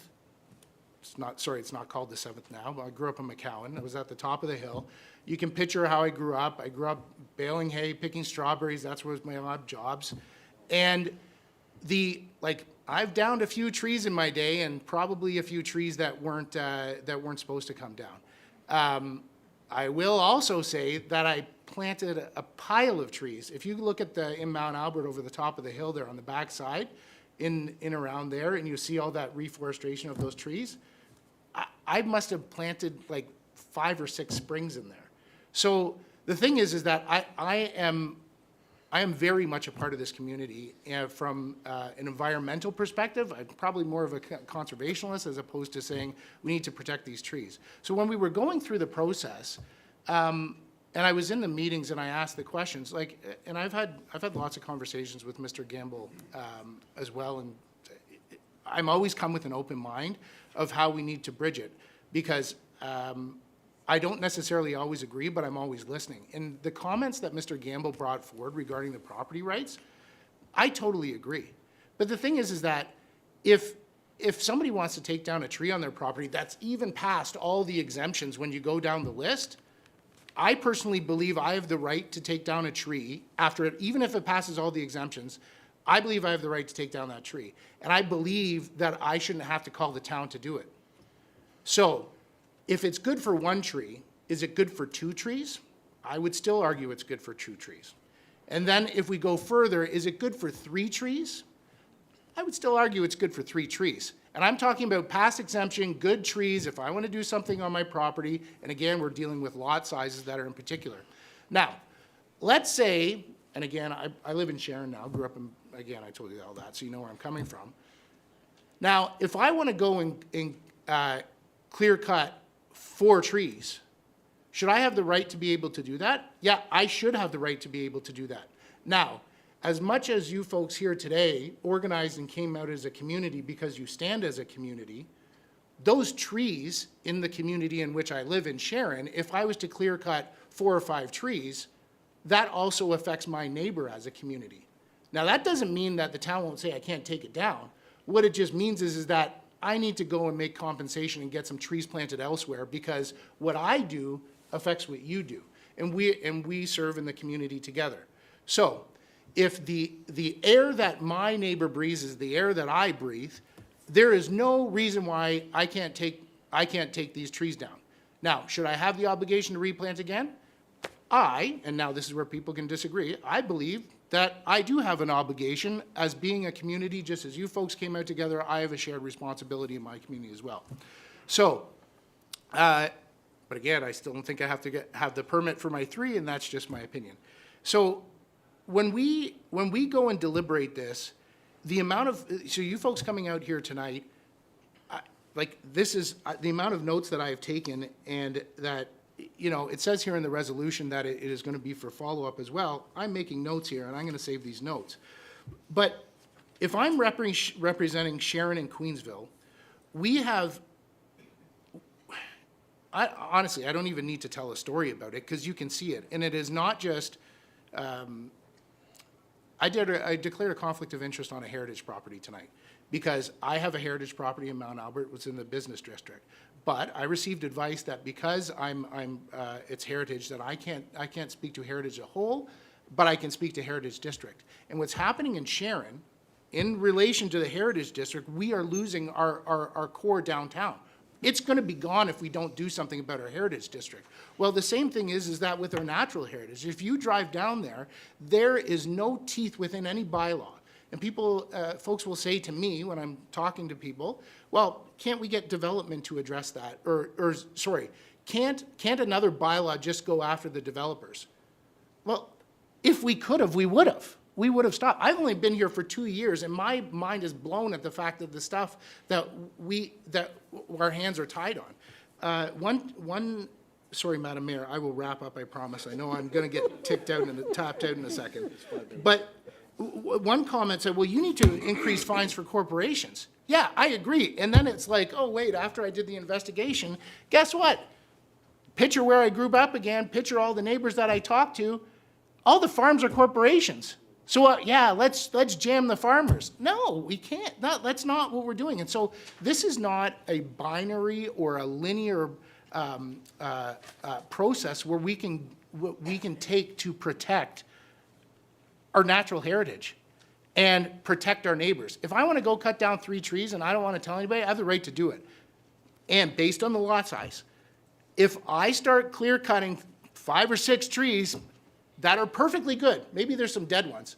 It's not called the 7th now, but I grew up in McCowan. I was at the top of the hill. You can picture how I grew up. I grew up baling hay, picking strawberries. That's where my jobs. And I've downed a few trees in my day, and probably a few trees that weren't supposed to come down. I will also say that I planted a pile of trees. If you look at in Mount Albert over the top of the hill there on the back side, in around there, and you see all that reforestation of those trees, I must have planted like 5 or 6 springs in there. So the thing is that I am very much a part of this community, from an environmental perspective. I'm probably more of a conservationist as opposed to saying we need to protect these trees. So when we were going through the process, and I was in the meetings and I asked the questions, and I've had lots of conversations with Mr. Gamble as well, and I'm always come with an open mind of how we need to bridge it, because I don't necessarily always agree, but I'm always listening. And the comments that Mr. Gamble brought forward regarding the property rights, I totally agree. But the thing is that if somebody wants to take down a tree on their property that's even past all the exemptions when you go down the list, I personally believe I have the right to take down a tree after it, even if it passes all the exemptions. I believe I have the right to take down that tree. And I believe that I shouldn't have to call the town to do it. So if it's good for 1 tree, is it good for 2 trees? I would still argue it's good for 2 trees. And then if we go further, is it good for 3 trees? I would still argue it's good for 3 trees. And I'm talking about past exemption, good trees, if I want to do something on my property, and again, we're dealing with lot sizes that are in particular. Now, let's say, and again, I live in Sharon now, grew up in, again, I told you all that, so you know where I'm coming from. Now, if I want to go and clear cut 4 trees, should I have the right to be able to do that? Yeah, I should have the right to be able to do that. Now, as much as you folks here today organized and came out as a community because you stand as a community, those trees in the community in which I live in Sharon, if I was to clear cut 4 or 5 trees, that also affects my neighbor as a community. Now, that doesn't mean that the town won't say I can't take it down. What it just means is that I need to go and make compensation and get some trees planted elsewhere, because what I do affects what you do, and we serve in the community together. So if the air that my neighbor breathes is the air that I breathe, there is no reason why I can't take these trees down. Now, should I have the obligation to replant again? And now this is where people can disagree, I believe that I do have an obligation as being a community, just as you folks came out together, I have a shared responsibility in my community as well. So, but again, I still don't think I have to have the permit for my 3, and that's just my opinion. So when we go and deliberate this, the amount of, so you folks coming out here tonight, this is the amount of notes that I have taken, and that, you know, it says here in the resolution that it is going to be for follow-up as well. I'm making notes here, and I'm going to save these notes. But if I'm representing Sharon and Queensville, we have, honestly, I don't even need to tell a story about it because you can see it. And it is not just, I declared a conflict of interest on a heritage property tonight because I have a heritage property in Mount Albert, was in the business district. But I received advice that because it's heritage, that I can't speak to heritage as a whole, but I can speak to heritage district. And what's happening in Sharon, in relation to the heritage district, we are losing our core downtown. It's going to be gone if we don't do something about our heritage district. Well, the same thing is that with our natural heritage. If you drive down there, there is no teeth within any bylaw. And people, folks will say to me when I'm talking to people, well, can't we get development to address that? Or sorry, can't another bylaw just go after the developers? Well, if we could have, we would have. We would have stopped. I've only been here for 2 years, and my mind is blown at the fact that the stuff that our hands are tied on. Sorry, Madam Mayor, I will wrap up, I promise. I know I'm going to get tapped out in a second. But one comment said, well, you need to increase fines for corporations. Yeah, I agree. And then it's like, oh, wait, after I did the investigation, guess what? Picture where I grew up again, picture all the neighbors that I talked to. All the farms are corporations. So yeah, let's jam the farmers. No, we can't. That's not what we're doing. And so this is not a binary or a linear process where we can take to protect our natural heritage and protect our neighbors. If I want to go cut down 3 trees and I don't want to tell anybody, I have the right to do it. And based on the lot size, if I start clear cutting 5 or 6 trees that are perfectly good, maybe there's some dead ones,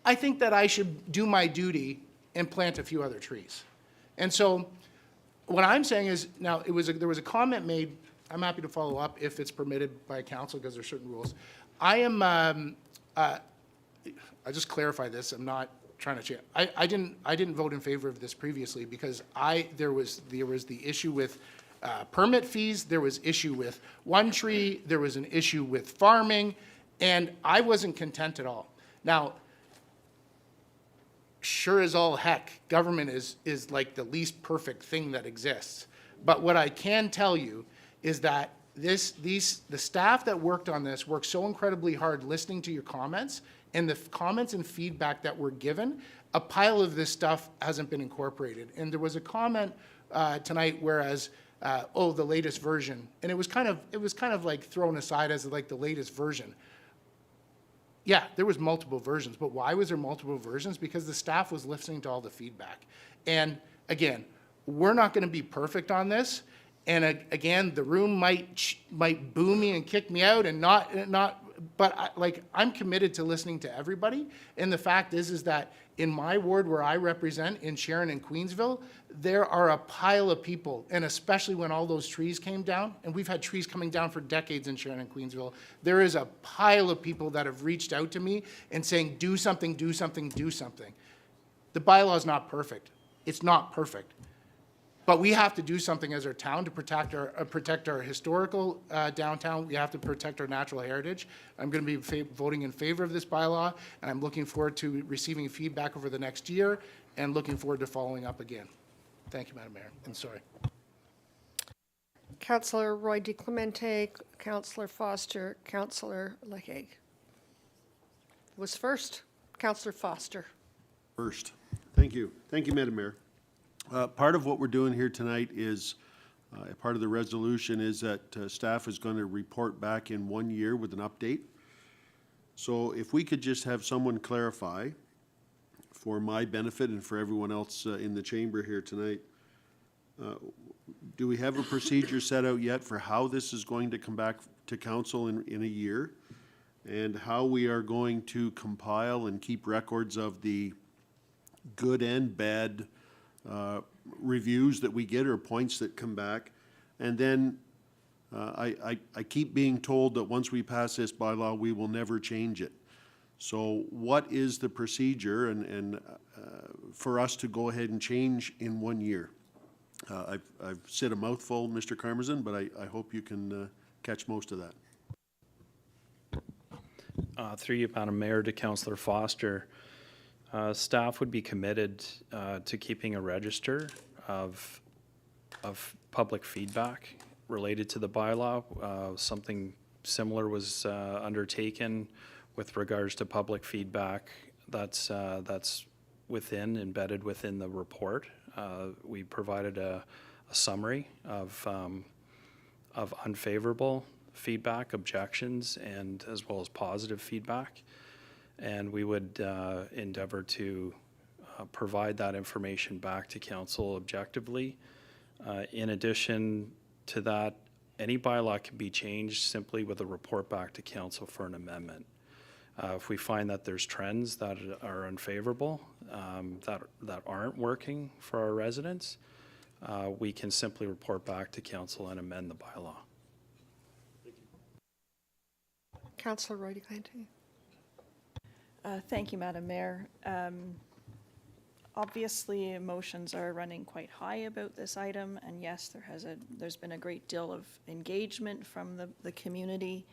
I think that I should do my duty and plant a few other trees. And so what I'm saying is, now there was a comment made, I'm happy to follow up if it's permitted by council because there's certain rules. I just clarify this, I'm not trying to change. I didn't vote in favor of this previously because there was the issue with permit fees, there was issue with one tree, there was an issue with farming, and I wasn't content at all. Now, sure as all heck, government is like the least perfect thing that exists. But what I can tell you is that the staff that worked on this worked so incredibly hard listening to your comments, and the comments and feedback that were given, a pile of this stuff hasn't been incorporated. And there was a comment tonight, whereas the latest version, and it was kind of like thrown aside as like the latest version. Yeah, there was multiple versions, but why was there multiple versions? Because the staff was listening to all the feedback. And again, we're not going to be perfect on this. And again, the room might boo me and kick me out and not. But I'm committed to listening to everybody. And the fact is that in my ward where I represent in Sharon and Queensville, there are a pile of people, and especially when all those trees came down, and we've had trees coming down for decades in Sharon and Queensville, there is a pile of people that have reached out to me and saying, do something, do something, do something. The bylaw is not perfect. It's not perfect. But we have to do something as our town to protect our historical downtown. We have to protect our natural heritage. I'm going to be voting in favor of this bylaw, and I'm looking forward to receiving feedback over the next year and looking forward to following up again. Thank you, Madam Mayor, and sorry. Councillor Roy DeClemente, Councillor Foster, Councillor Lehague. Was first. Councillor Foster. First. Thank you. Thank you, Madam Mayor. Part of what we're doing here tonight is, part of the resolution is that staff is going to report back in 1 year with an update. So if we could just have someone clarify, for my benefit and for everyone else in the chamber here tonight, do we have a procedure set out yet for how this is going to come back to council in a year? And how we are going to compile and keep records of the good and bad reviews that we get or points that come back. And then I keep being told that once we pass this bylaw, we will never change it. So what is the procedure and for us to go ahead and change in 1 year? I've said a mouthful, Mr. Karmazin, but I hope you can catch most of that. Through you, Madam Mayor, to Councillor Foster. Staff would be committed to keeping a register of public feedback related to the bylaw. Something similar was undertaken with regards to public feedback. That's embedded within the report. We provided a summary of unfavorable feedback, objections, and as well as positive feedback. And we would endeavor to provide that information back to council objectively. In addition to that, any bylaw can be changed simply with a report back to council for an amendment. If we find that there's trends that are unfavorable, that aren't working for our residents, we can simply report back to council and amend the bylaw. Councillor Roy DeClante. Thank you, Madam Mayor. Obviously, emotions are running quite high about this item, and yes, there's been a great deal of engagement from the community.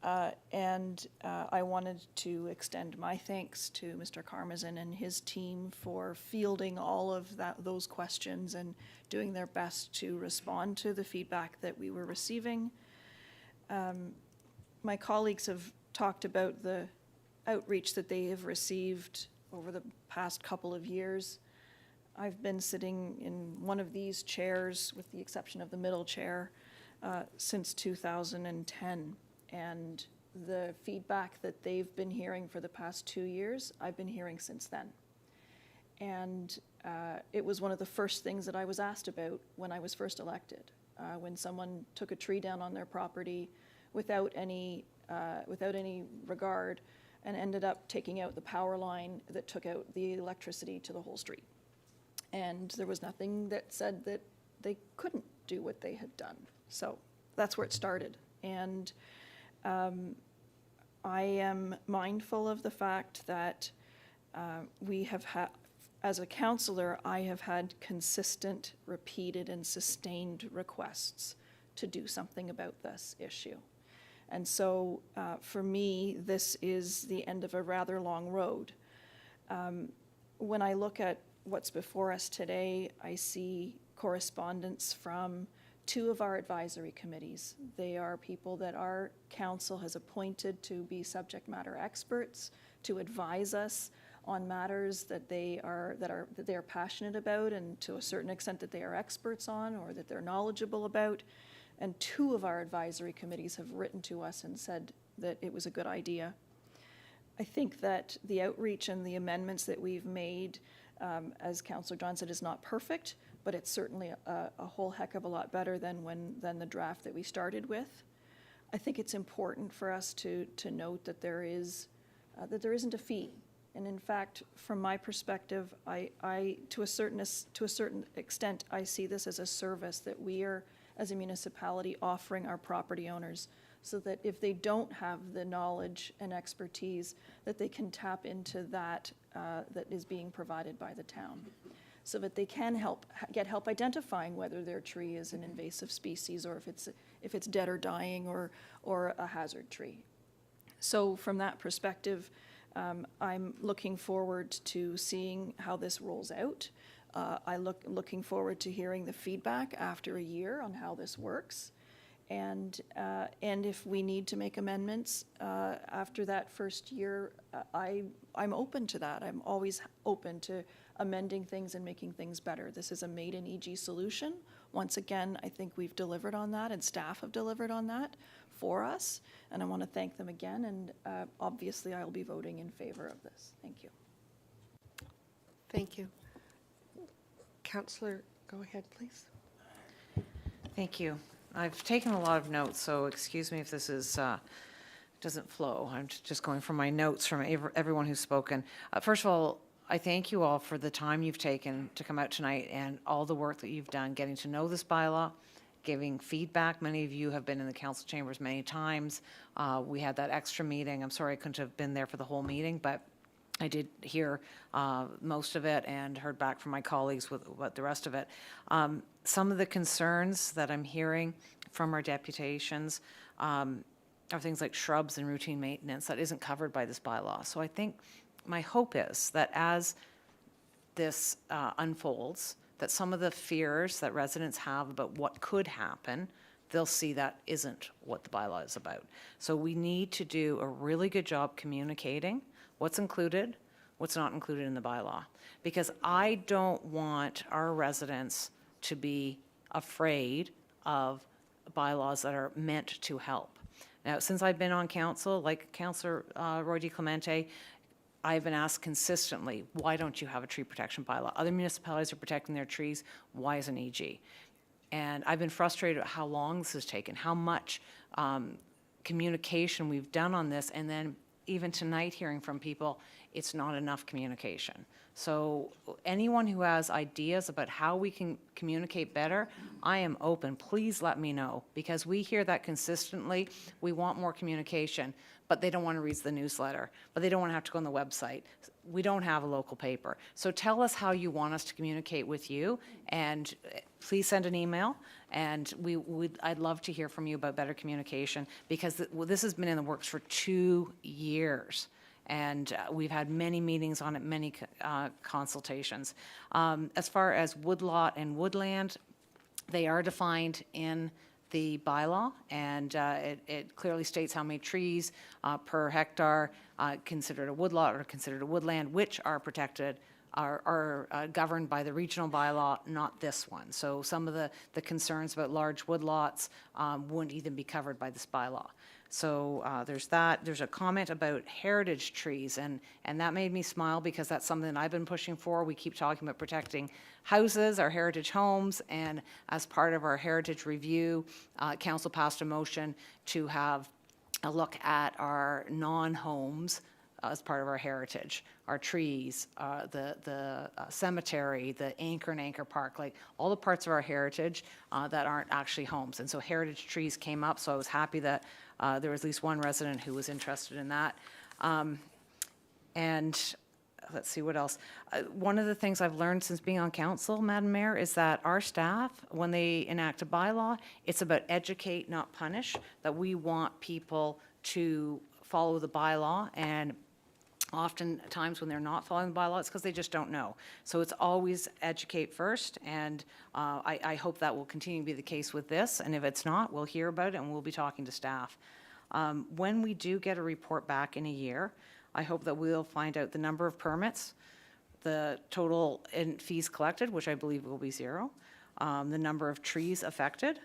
I wanted to extend my thanks to Mr. Karmazin and his team for fielding all of those questions and doing their best to respond to the feedback that we were receiving. My colleagues have talked about the outreach that they have received over the past couple of years. I've been sitting in one of these chairs, with the exception of the middle chair, since 2010. And the feedback that they've been hearing for the past 2 years, I've been hearing since then. And it was one of the first things that I was asked about when I was first elected. When someone took a tree down on their property without any regard and ended up taking out the power line that took out the electricity to the whole street. And there was nothing that said that they couldn't do what they had done. So that's where it started. And I am mindful of the fact that we have had, as a councillor, I have had consistent, repeated, and sustained requests to do something about this issue. And so for me, this is the end of a rather long road. When I look at what's before us today, I see correspondence from 2 of our advisory committees. They are people that our council has appointed to be subject matter experts, to advise us on matters that they are passionate about, and to a certain extent that they are experts on or that they're knowledgeable about. And 2 of our advisory committees have written to us and said that it was a good idea. I think that the outreach and the amendments that we've made, as Councillor John said, is not perfect, but it's certainly a whole heck of a lot better than the draft that we started with. I think it's important for us to note that there isn't a fee. And in fact, from my perspective, I to a certain extent, I see this as a service that we are, as a municipality, offering our property owners, so that if they don't have the knowledge and expertise, that they can tap into that is being provided by the town, so that they can get help identifying whether their tree is an invasive species or if it's dead or dying or a hazard tree. So from that perspective, I'm looking forward to seeing how this rolls out. Looking forward to hearing the feedback after a year on how this works. And if we need to make amendments after that first year, I'm open to that. I'm always open to amending things and making things better. This is a made-in-EG solution. Once again, I think we've delivered on that, and staff have delivered on that for us. And I want to thank them again, and obviously I will be voting in favor of this. Thank you. Thank you. Councillor, go ahead, please. Thank you. I've taken a lot of notes, so excuse me if this doesn't flow. I'm just going from my notes from everyone who's spoken. First of all, I thank you all for the time you've taken to come out tonight and all the work that you've done getting to know this bylaw, giving feedback. Many of you have been in the council chambers many times. We had that extra meeting. I'm sorry I couldn't have been there for the whole meeting, but I did hear most of it and heard back from my colleagues with what the rest of it. Some of the concerns that I'm hearing from our deputations are things like shrubs and routine maintenance that isn't covered by this bylaw. So I think my hope is that as this unfolds, that some of the fears that residents have about what could happen they'll see that isn't what the bylaw is about. So we need to do a really good job communicating what's included, what's not included in the bylaw. Because I don't want our residents to be afraid of bylaws that are meant to help. Now, since I've been on council, like Councillor Roy DiClemente, I've been asked consistently, why don't you have a tree protection bylaw? Other municipalities are protecting their trees, why isn't EG? And I've been frustrated at how long this has taken, how much communication we've done on this, and then even tonight hearing from people, it's not enough communication. So anyone who has ideas about how we can communicate better, I am open. Please let me know, because we hear that consistently. We want more communication, but they don't want to read the newsletter, but they don't want to have to go on the website. We don't have a local paper. So tell us how you want us to communicate with you, and please send an email, and I'd love to hear from you about better communication, because this has been in the works for 2 years. And we've had many meetings on it, many consultations. As far as woodlot and woodland, they are defined in the bylaw, and it clearly states how many trees per hectare considered a woodlot or considered a woodland, which are protected, are governed by the regional bylaw, not this one. So some of the concerns about large woodlots wouldn't even be covered by this bylaw. So there's that. There's a comment about heritage trees, and that made me smile, because that's something that I've been pushing for. We keep talking about protecting houses, our heritage homes, and as part of our heritage review, council passed a motion to have a look at our non-homes as part of our heritage, our trees, the cemetery, the anchor and anchor park, like all the parts of our heritage that aren't actually homes. And so heritage trees came up, so I was happy that there was at least one resident who was interested in that. And let's see what else. One of the things I've learned since being on council, Madam Mayor, is that our staff, when they enact a bylaw, it's about educate, not punish, that we want people to follow the bylaw, and oftentimes when they're not following the bylaw, it's because they just don't know. So it's always educate first, and I hope that will continue to be the case with this, and if it's not, we'll hear about it and we'll be talking to staff. When we do get a report back in a year, I hope that we'll find out the number of permits, the total in fees collected, which I believe will be 0, the number of trees affected,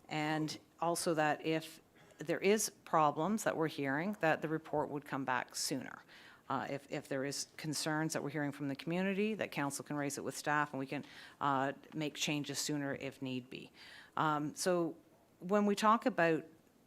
and also that if there is problems that we're hearing, that the report would come back sooner. If there is concerns that we're hearing from the community, that council can raise it with staff, and we can make changes sooner if need be. So when we talk about,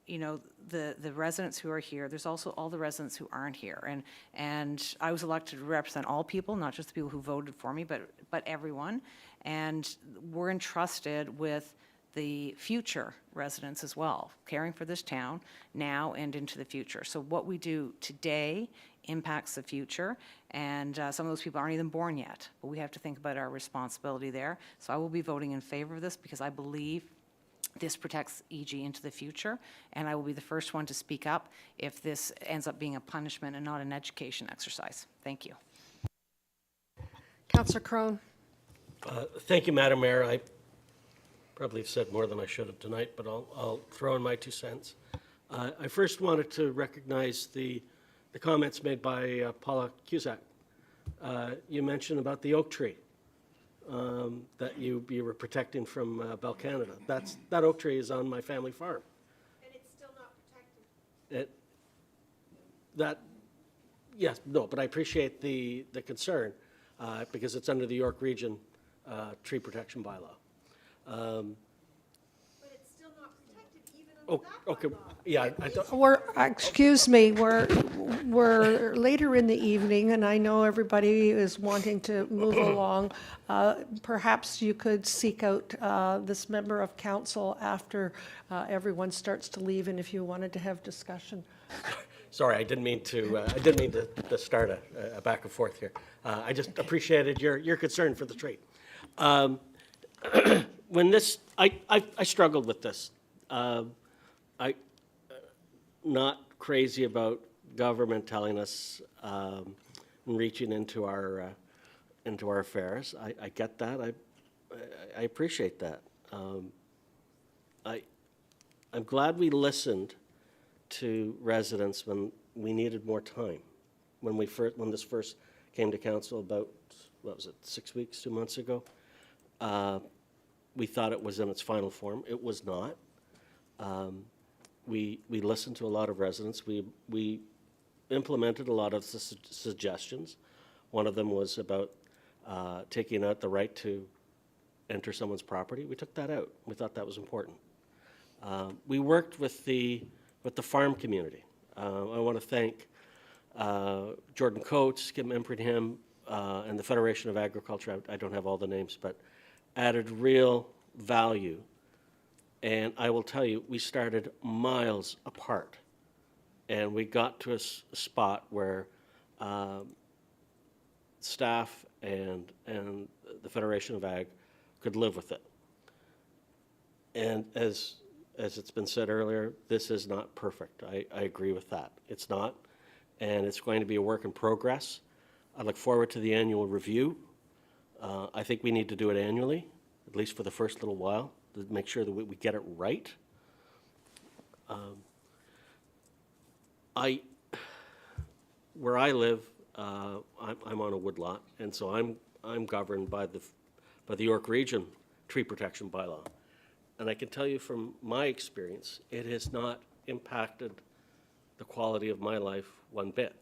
you know, the residents who are here, there's also all the residents who aren't here. And I was elected to represent all people, not just the people who voted for me, but everyone. And we're entrusted with the future residents as well, caring for this town now and into the future. So what we do today impacts the future, and some of those people aren't even born yet, but we have to think about our responsibility there. So I will be voting in favor of this, because I believe this protects EG into the future, and I will be the first one to speak up if this ends up being a punishment and not an education exercise. Thank you. Councillor Crone. Thank you, Madam Mayor. I probably have said more than I should have tonight, but I'll throw in my 2 cents. I first wanted to recognize the comments made by Paula Cusack. You mentioned about the oak tree that you were protecting from Bell Canada. That oak tree is on my family farm. And it's still not protected. Yes, no, but I appreciate the concern because it's under the York Region Tree Protection Bylaw. But it's still not protected even under that Okay, bylaw. yeah, I don't. Excuse me, we're later in the evening, and I know everybody is wanting to move along. Perhaps you could seek out this member of council after everyone starts to leave, and if you wanted to have discussion. Sorry, I didn't mean to start a back and forth here. I just appreciated your concern for the tree. When this, I struggled with this. Not crazy about government telling us and reaching into our affairs. I get that. I appreciate that. I'm glad we listened to residents when we needed more time. When this first came to council about, what was it, 6 weeks, 2 months ago, we thought it was in its final form. It was not. We listened to a lot of residents. We implemented a lot of suggestions. One of them was about taking out the right to enter someone's property. We took that out. We thought that was important. We worked with the farm community. I want to thank Jordan Coates, Kim Impringham, and the Federation of Agriculture. I don't have all the names, but added real value. And I will tell you, we started miles apart. And we got to a spot where staff and the Federation of Ag could live with it. And as it's been said earlier, this is not perfect. I agree with that. It's not, and it's going to be a work in progress. I look forward to the annual review. I think we need to do it annually, at least for the first little while, to make sure that we get it right. Where I live, I'm on a woodlot, and so I'm governed by the York Region Tree Protection Bylaw. And I can tell you from my experience, it has not impacted the quality of my life one bit.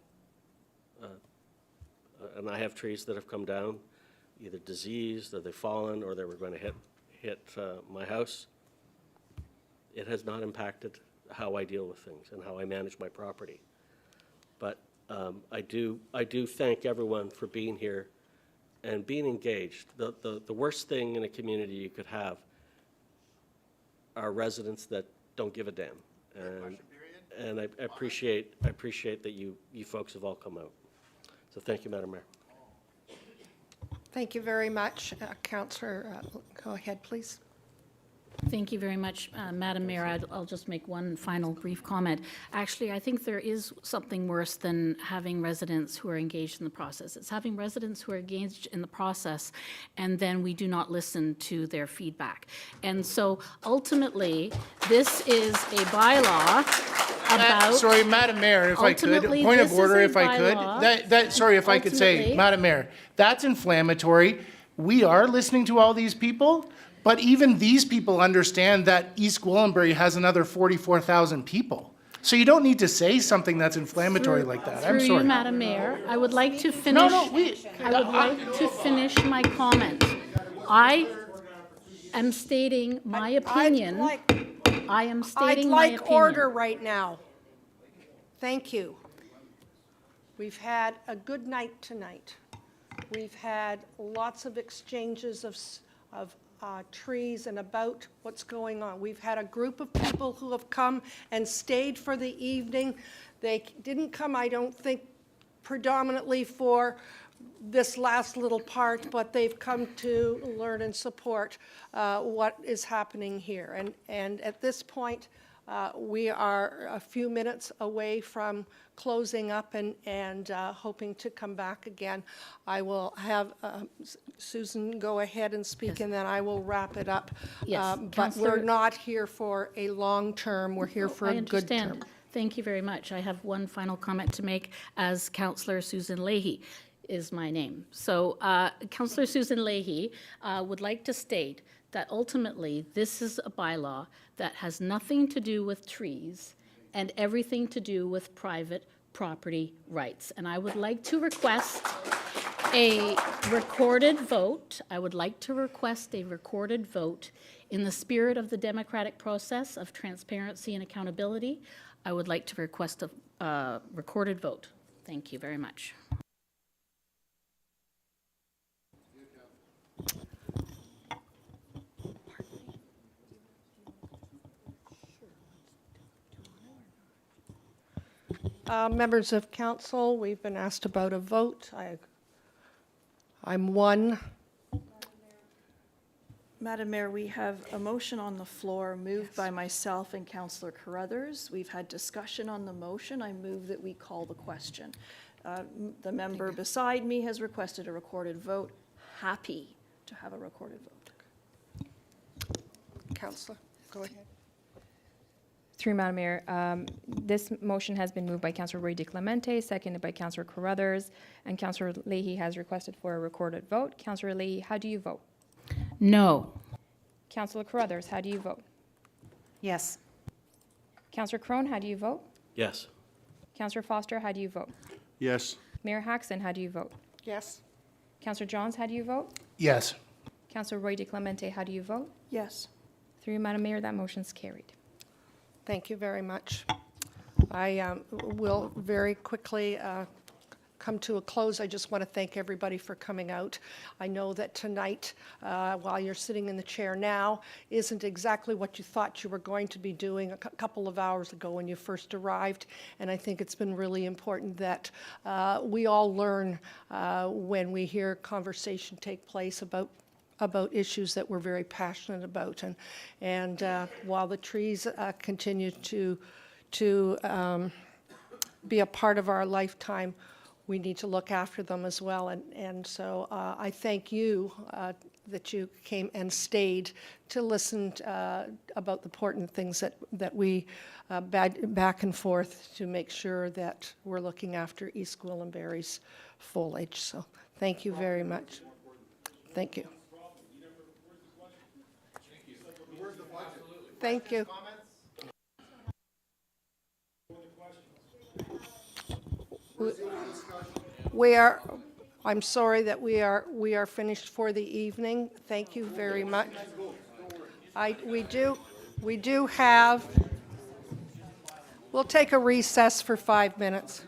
And I have trees that have come down, either diseased, or they've fallen, or they were going to hit my house. It has not impacted how I deal with things and how I manage my property. But I do thank everyone for being here and being engaged. The worst thing in a community you could have are residents that don't give a damn. And I appreciate that you folks have all come out. So thank you, Madam Mayor. Thank you very much. Councillor, go ahead, please. Thank you very much, Madam Mayor. I'll just make one final brief comment. Actually, I think there is something worse than having residents who are engaged in the process. It's having residents who are engaged in the process, and then we do not listen to their feedback. And so ultimately, this is a bylaw about... Sorry, Madam Mayor, if I could, Ultimately, point of this order, is a if I could. bylaw. Sorry, if I could say, Ultimately- Madam Mayor, that's inflammatory. We are listening to all these people, but even these people understand that East Gwillimbury has another 44,000 people. So you don't need to say something that's inflammatory like that. I'm Through sorry. you, Madam Mayor, I would like to finish. I would like to finish my comment. I am stating my opinion. I am I'd stating my like opinion. order right now. Thank you. We've had a good night tonight. We've had lots of exchanges of trees and about what's going on. We've had a group of people who have come and stayed for the evening. They didn't come, I don't think, predominantly for this last little part, but they've come to learn and support what is happening here. And at this point, we are a few minutes away from closing up and hoping to come back again. I will have Susan go ahead and speak, and then I will wrap it up. Yes, But Councillor- we're not here for a long term, we're here for a good term. I understand. Thank you very much. I have one final comment to make as Councillor Susan Leahy is my name. So Councillor Susan Leahy would like to state that ultimately this is a bylaw that has nothing to do with trees and everything to do with private property rights. And I would like to request a recorded vote. I would like to request a recorded vote in the spirit of the democratic process of transparency and accountability. I would like to request a recorded vote. Thank you very much. Members of council, we've been asked about a vote. I'm one. Madam Mayor, we have a motion on the floor moved by myself and Councillor Carruthers. We've had discussion on the motion. I move that we call the question. The member beside me has requested a recorded vote. Happy to have a recorded vote. Councillor, go ahead. Through Madam Mayor, this motion has been moved by Councillor Roy DiClemente, seconded by Councillor Carruthers, and Councillor Leahy has requested for a recorded vote. Councillor Leahy, how do you vote? No. Councillor Carruthers, how do you vote? Yes. Councillor Crone, how do you vote? Yes. Councillor Foster, how do you vote? Yes. Mayor Haxon, how do you vote? Yes. Councillor Johns, how do you vote? Yes. Councillor Roy DiClemente, how do you vote? Yes. Through you, Madam Mayor, that motion's carried. Thank you very much. I will very quickly come to a close. I just want to thank everybody for coming out. I know that tonight, while you're sitting in the chair now, isn't exactly what you thought you were going to be doing a couple of hours ago when you first arrived, and I think it's been really important that we all learn when we hear conversation take place about issues that we're very passionate about. And while the trees continue to be a part of our lifetime, we need to look after them as well. And so I thank you that you came and stayed to listen about the important things that we back and forth to make sure that we're looking after East Gwillimbury's foliage. So thank you very much. Thank you. Thank you. I'm sorry that we are finished for the evening. Thank you very much. We do have, we'll take a recess for 5 minutes.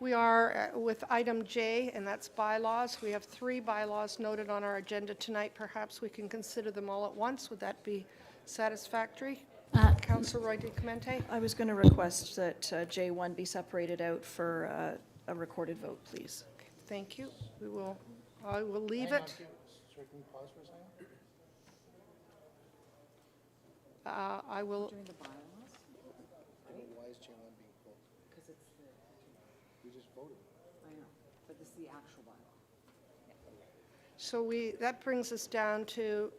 We are with item J, and that's bylaws. We have 3 bylaws noted on our agenda tonight. Perhaps we can consider them all at once. Would that be satisfactory? Councillor Roy DeClemente? I was going to request that J1 be separated out for a recorded vote, please. Thank you. I will leave it. I will. Why is J1 being pulled? Because it's the, We just voted. I know, but this is the actual bylaw. So that brings us down to,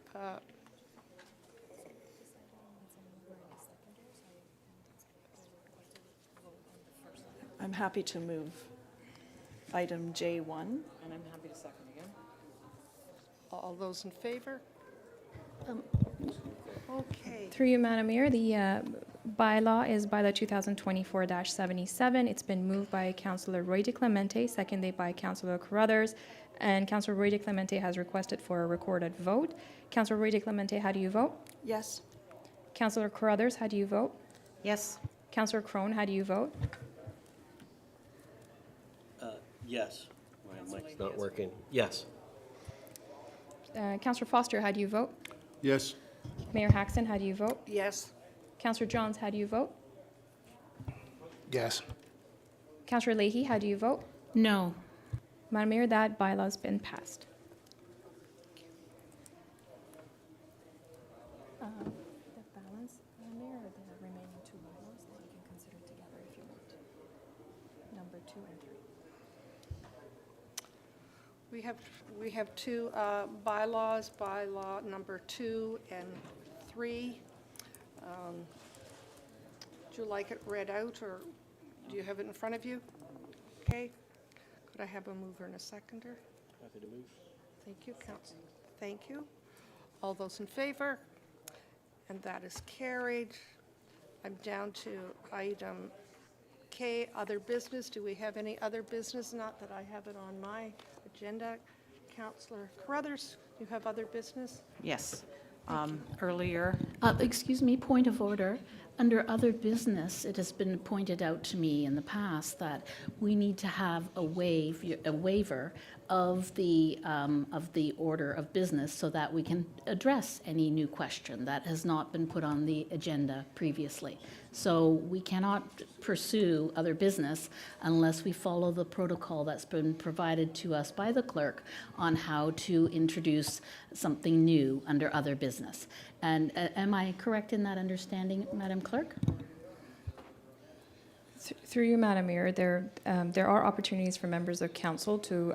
I'm happy to move item J1. And I'm happy to second again. all those in favor? Okay. Through you, Madam Mayor, the bylaw is bylaw 2024-77. It's been moved by Councillor Roy DeClemente, seconded by Councillor Carruthers, and Councillor Roy DeClemente has requested for a recorded vote. Councillor Roy DeClemente, how do you vote? Yes. Councillor Carruthers, how do you vote? Yes. Councillor Crone, how do you vote? Yes. My mic's not working. Yes. Councillor Foster, how do you vote? Yes. Mayor Haxton, how do you vote? Yes. Councillor Johns, how do you vote? Yes. Councillor Leahy, how do you vote? No. Madam Mayor, that bylaw's been passed. The balance, Madam Mayor, or the remaining 2 bylaws that you can consider together if you want. Number 2 and 3. We have 2 bylaws, bylaw number 2 and 3. Would you like it read out, or do you have it in front of you? Okay. Could I have a mover and a seconder? Happy to move. Thank you, Council. Thank you. All those in favor? And that is carried. I'm down to item K, other business. Do we have any other business? Not that I have it on my agenda. Councillor Carruthers, you have other business? Yes. Earlier, Excuse me, point of order. Under other business, it has been pointed out to me in the past that we need to have a waiver of the order of business so that we can address any new question that has not been put on the agenda previously. So we cannot pursue other business unless we follow the protocol that's been provided to us by the clerk on how to introduce something new under other business. And am I correct in that understanding, Madam Clerk? Through you, Madam Mayor, there are opportunities for members of council to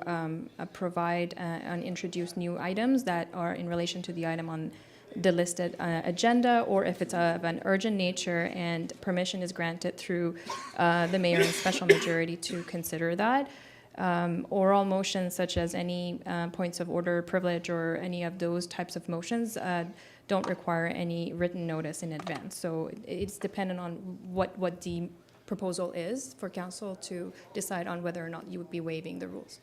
provide and introduce new items that are in relation to the item on the listed agenda, or if it's of an urgent nature and permission is granted through the mayor and special majority to consider that. Oral motions such as any points of order, privilege, or any of those types of motions don't require any written notice in advance. So it's dependent on what the proposal is for council to decide on whether or not you would be waiving the rules.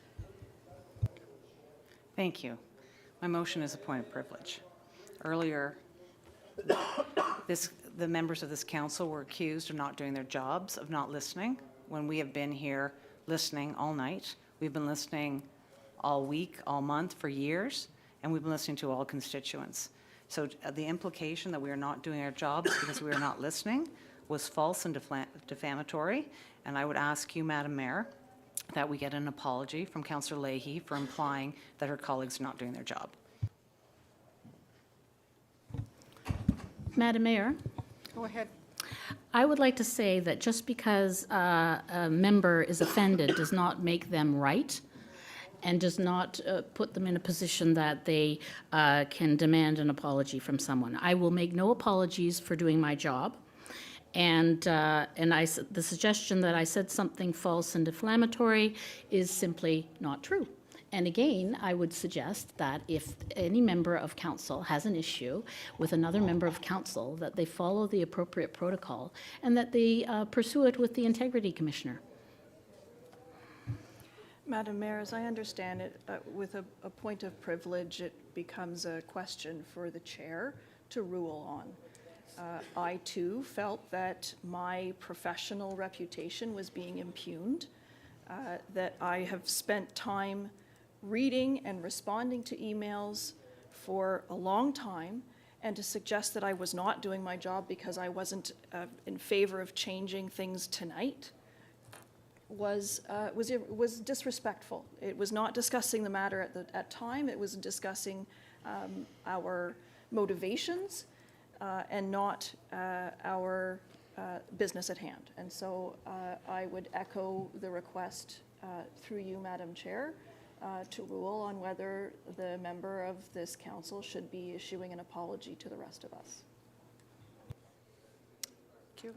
thank you. My motion is a point of privilege. Earlier, the members of this council were accused of not doing their jobs, of not listening, when we have been here listening all night. We've been listening all week, all month, for years, and we've been listening to all constituents. So the implication that we are not doing our jobs because we are not listening was false and defamatory, and I would ask you, Madam Mayor, that we get an apology from Councillor Leahy for implying that her colleagues are not doing their job. Madam Mayor? Go ahead. I would like to say that just because a member is offended does not make them right, and does not put them in a position that they can demand an apology from someone. I will make no apologies for doing my job. And the suggestion that I said something false and defamatory is simply not true. And again, I would suggest that if any member of council has an issue with another member of council, that they follow the appropriate protocol and that they pursue it with the Integrity Commissioner. Madam Mayor, as I understand it, with a point of privilege, it becomes a question for the chair to rule on. I too felt that my professional reputation was being impugned that I have spent time reading and responding to emails for a long time, and to suggest that I was not doing my job because I wasn't in favor of changing things tonight was disrespectful. It was not discussing the matter at time. It was discussing our motivations and not our business at hand. And so I would echo the request through you, Madam Chair, to rule on whether the member of this council should be issuing an apology to the rest of us. Thank you.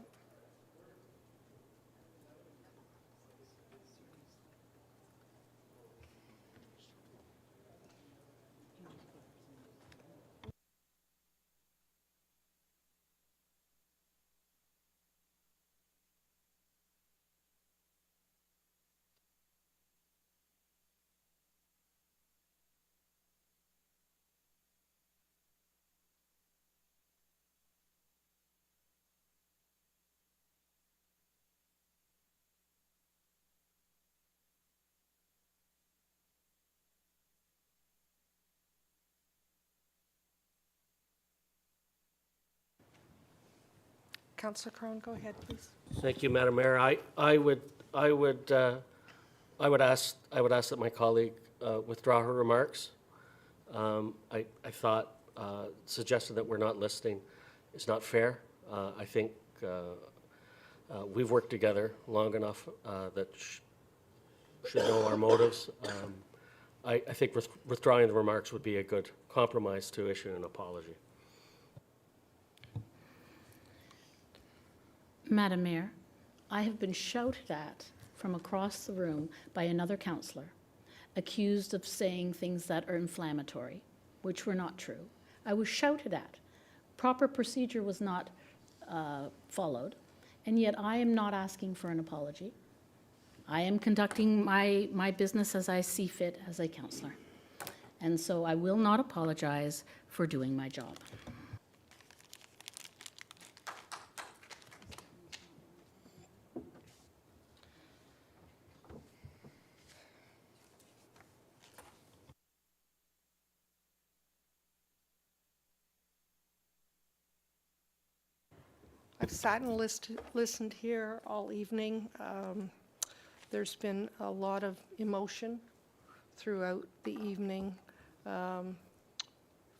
Councillor Crone, go ahead, please. Thank you, Madam Mayor. I would ask that my colleague withdraw her remarks. I thought suggested that we're not listening is not fair. I think we've worked together long enough that should know our motives. I think withdrawing the remarks would be a good compromise to issue an apology. Madam Mayor, I have been shouted at from across the room by another councillor, accused of saying things that are inflammatory, which were not true. I was shouted at. Proper procedure was not followed, and yet I am not asking for an apology. I am conducting my business as I see fit as a councillor. And so I will not apologize for doing my job. I've sat and listened here all evening. There's been a lot of emotion throughout the evening,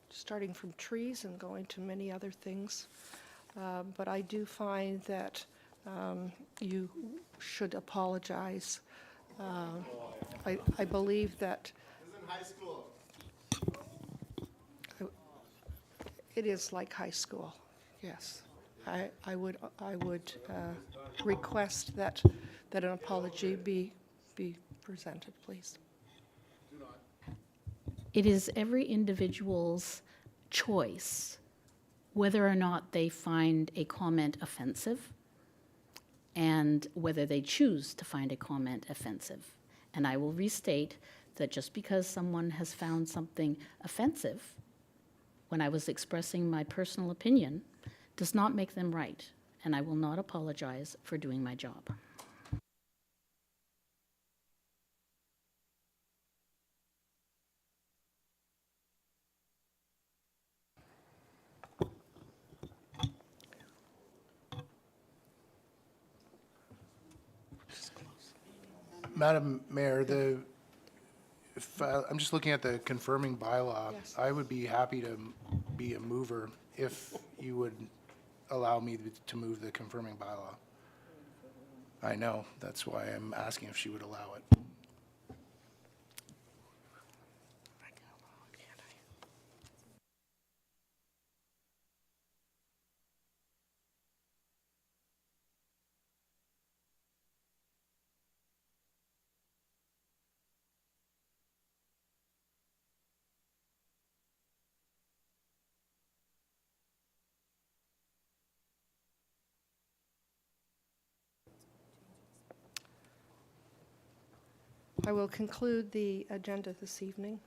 starting from trees and going to many other things. But I do find that you should apologize. I believe that it is like high school, yes. I would request that an apology be presented, please. It is every individual's choice whether or not they find a comment offensive and whether they choose to find a comment offensive. And I will restate that just because someone has found something offensive when I was expressing my personal opinion does not make them right, and I will not apologize for doing my job. Madam Mayor, I'm just looking at the confirming bylaw. Yes. I would be happy to be a mover if you would allow me to move the confirming bylaw. I know, that's why I'm asking if she would allow it. I will conclude the agenda this evening.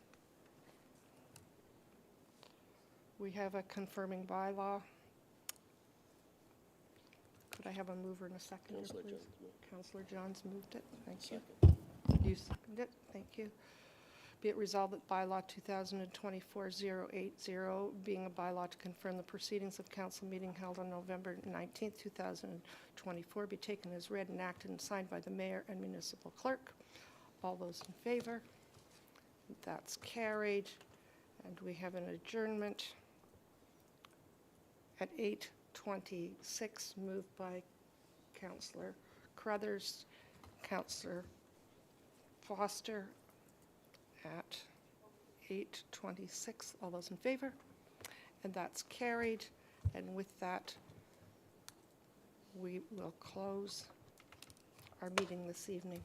We have a confirming bylaw. Could I have a mover and a seconder, please? Councillor Johns moved it. Thank you. You second it, thank you. Be it resolved that bylaw 2024-080, being a bylaw to confirm the proceedings of council meeting held on November 19th, 2024, be taken as read, enacted, and signed by the mayor and municipal clerk. All those in favor? That's carried. And we have an adjournment at 8:26, moved by Councillor Crothers, Councillor Foster, at 8:26. All those in favor? And that's carried. And with that, we will close our meeting this evening.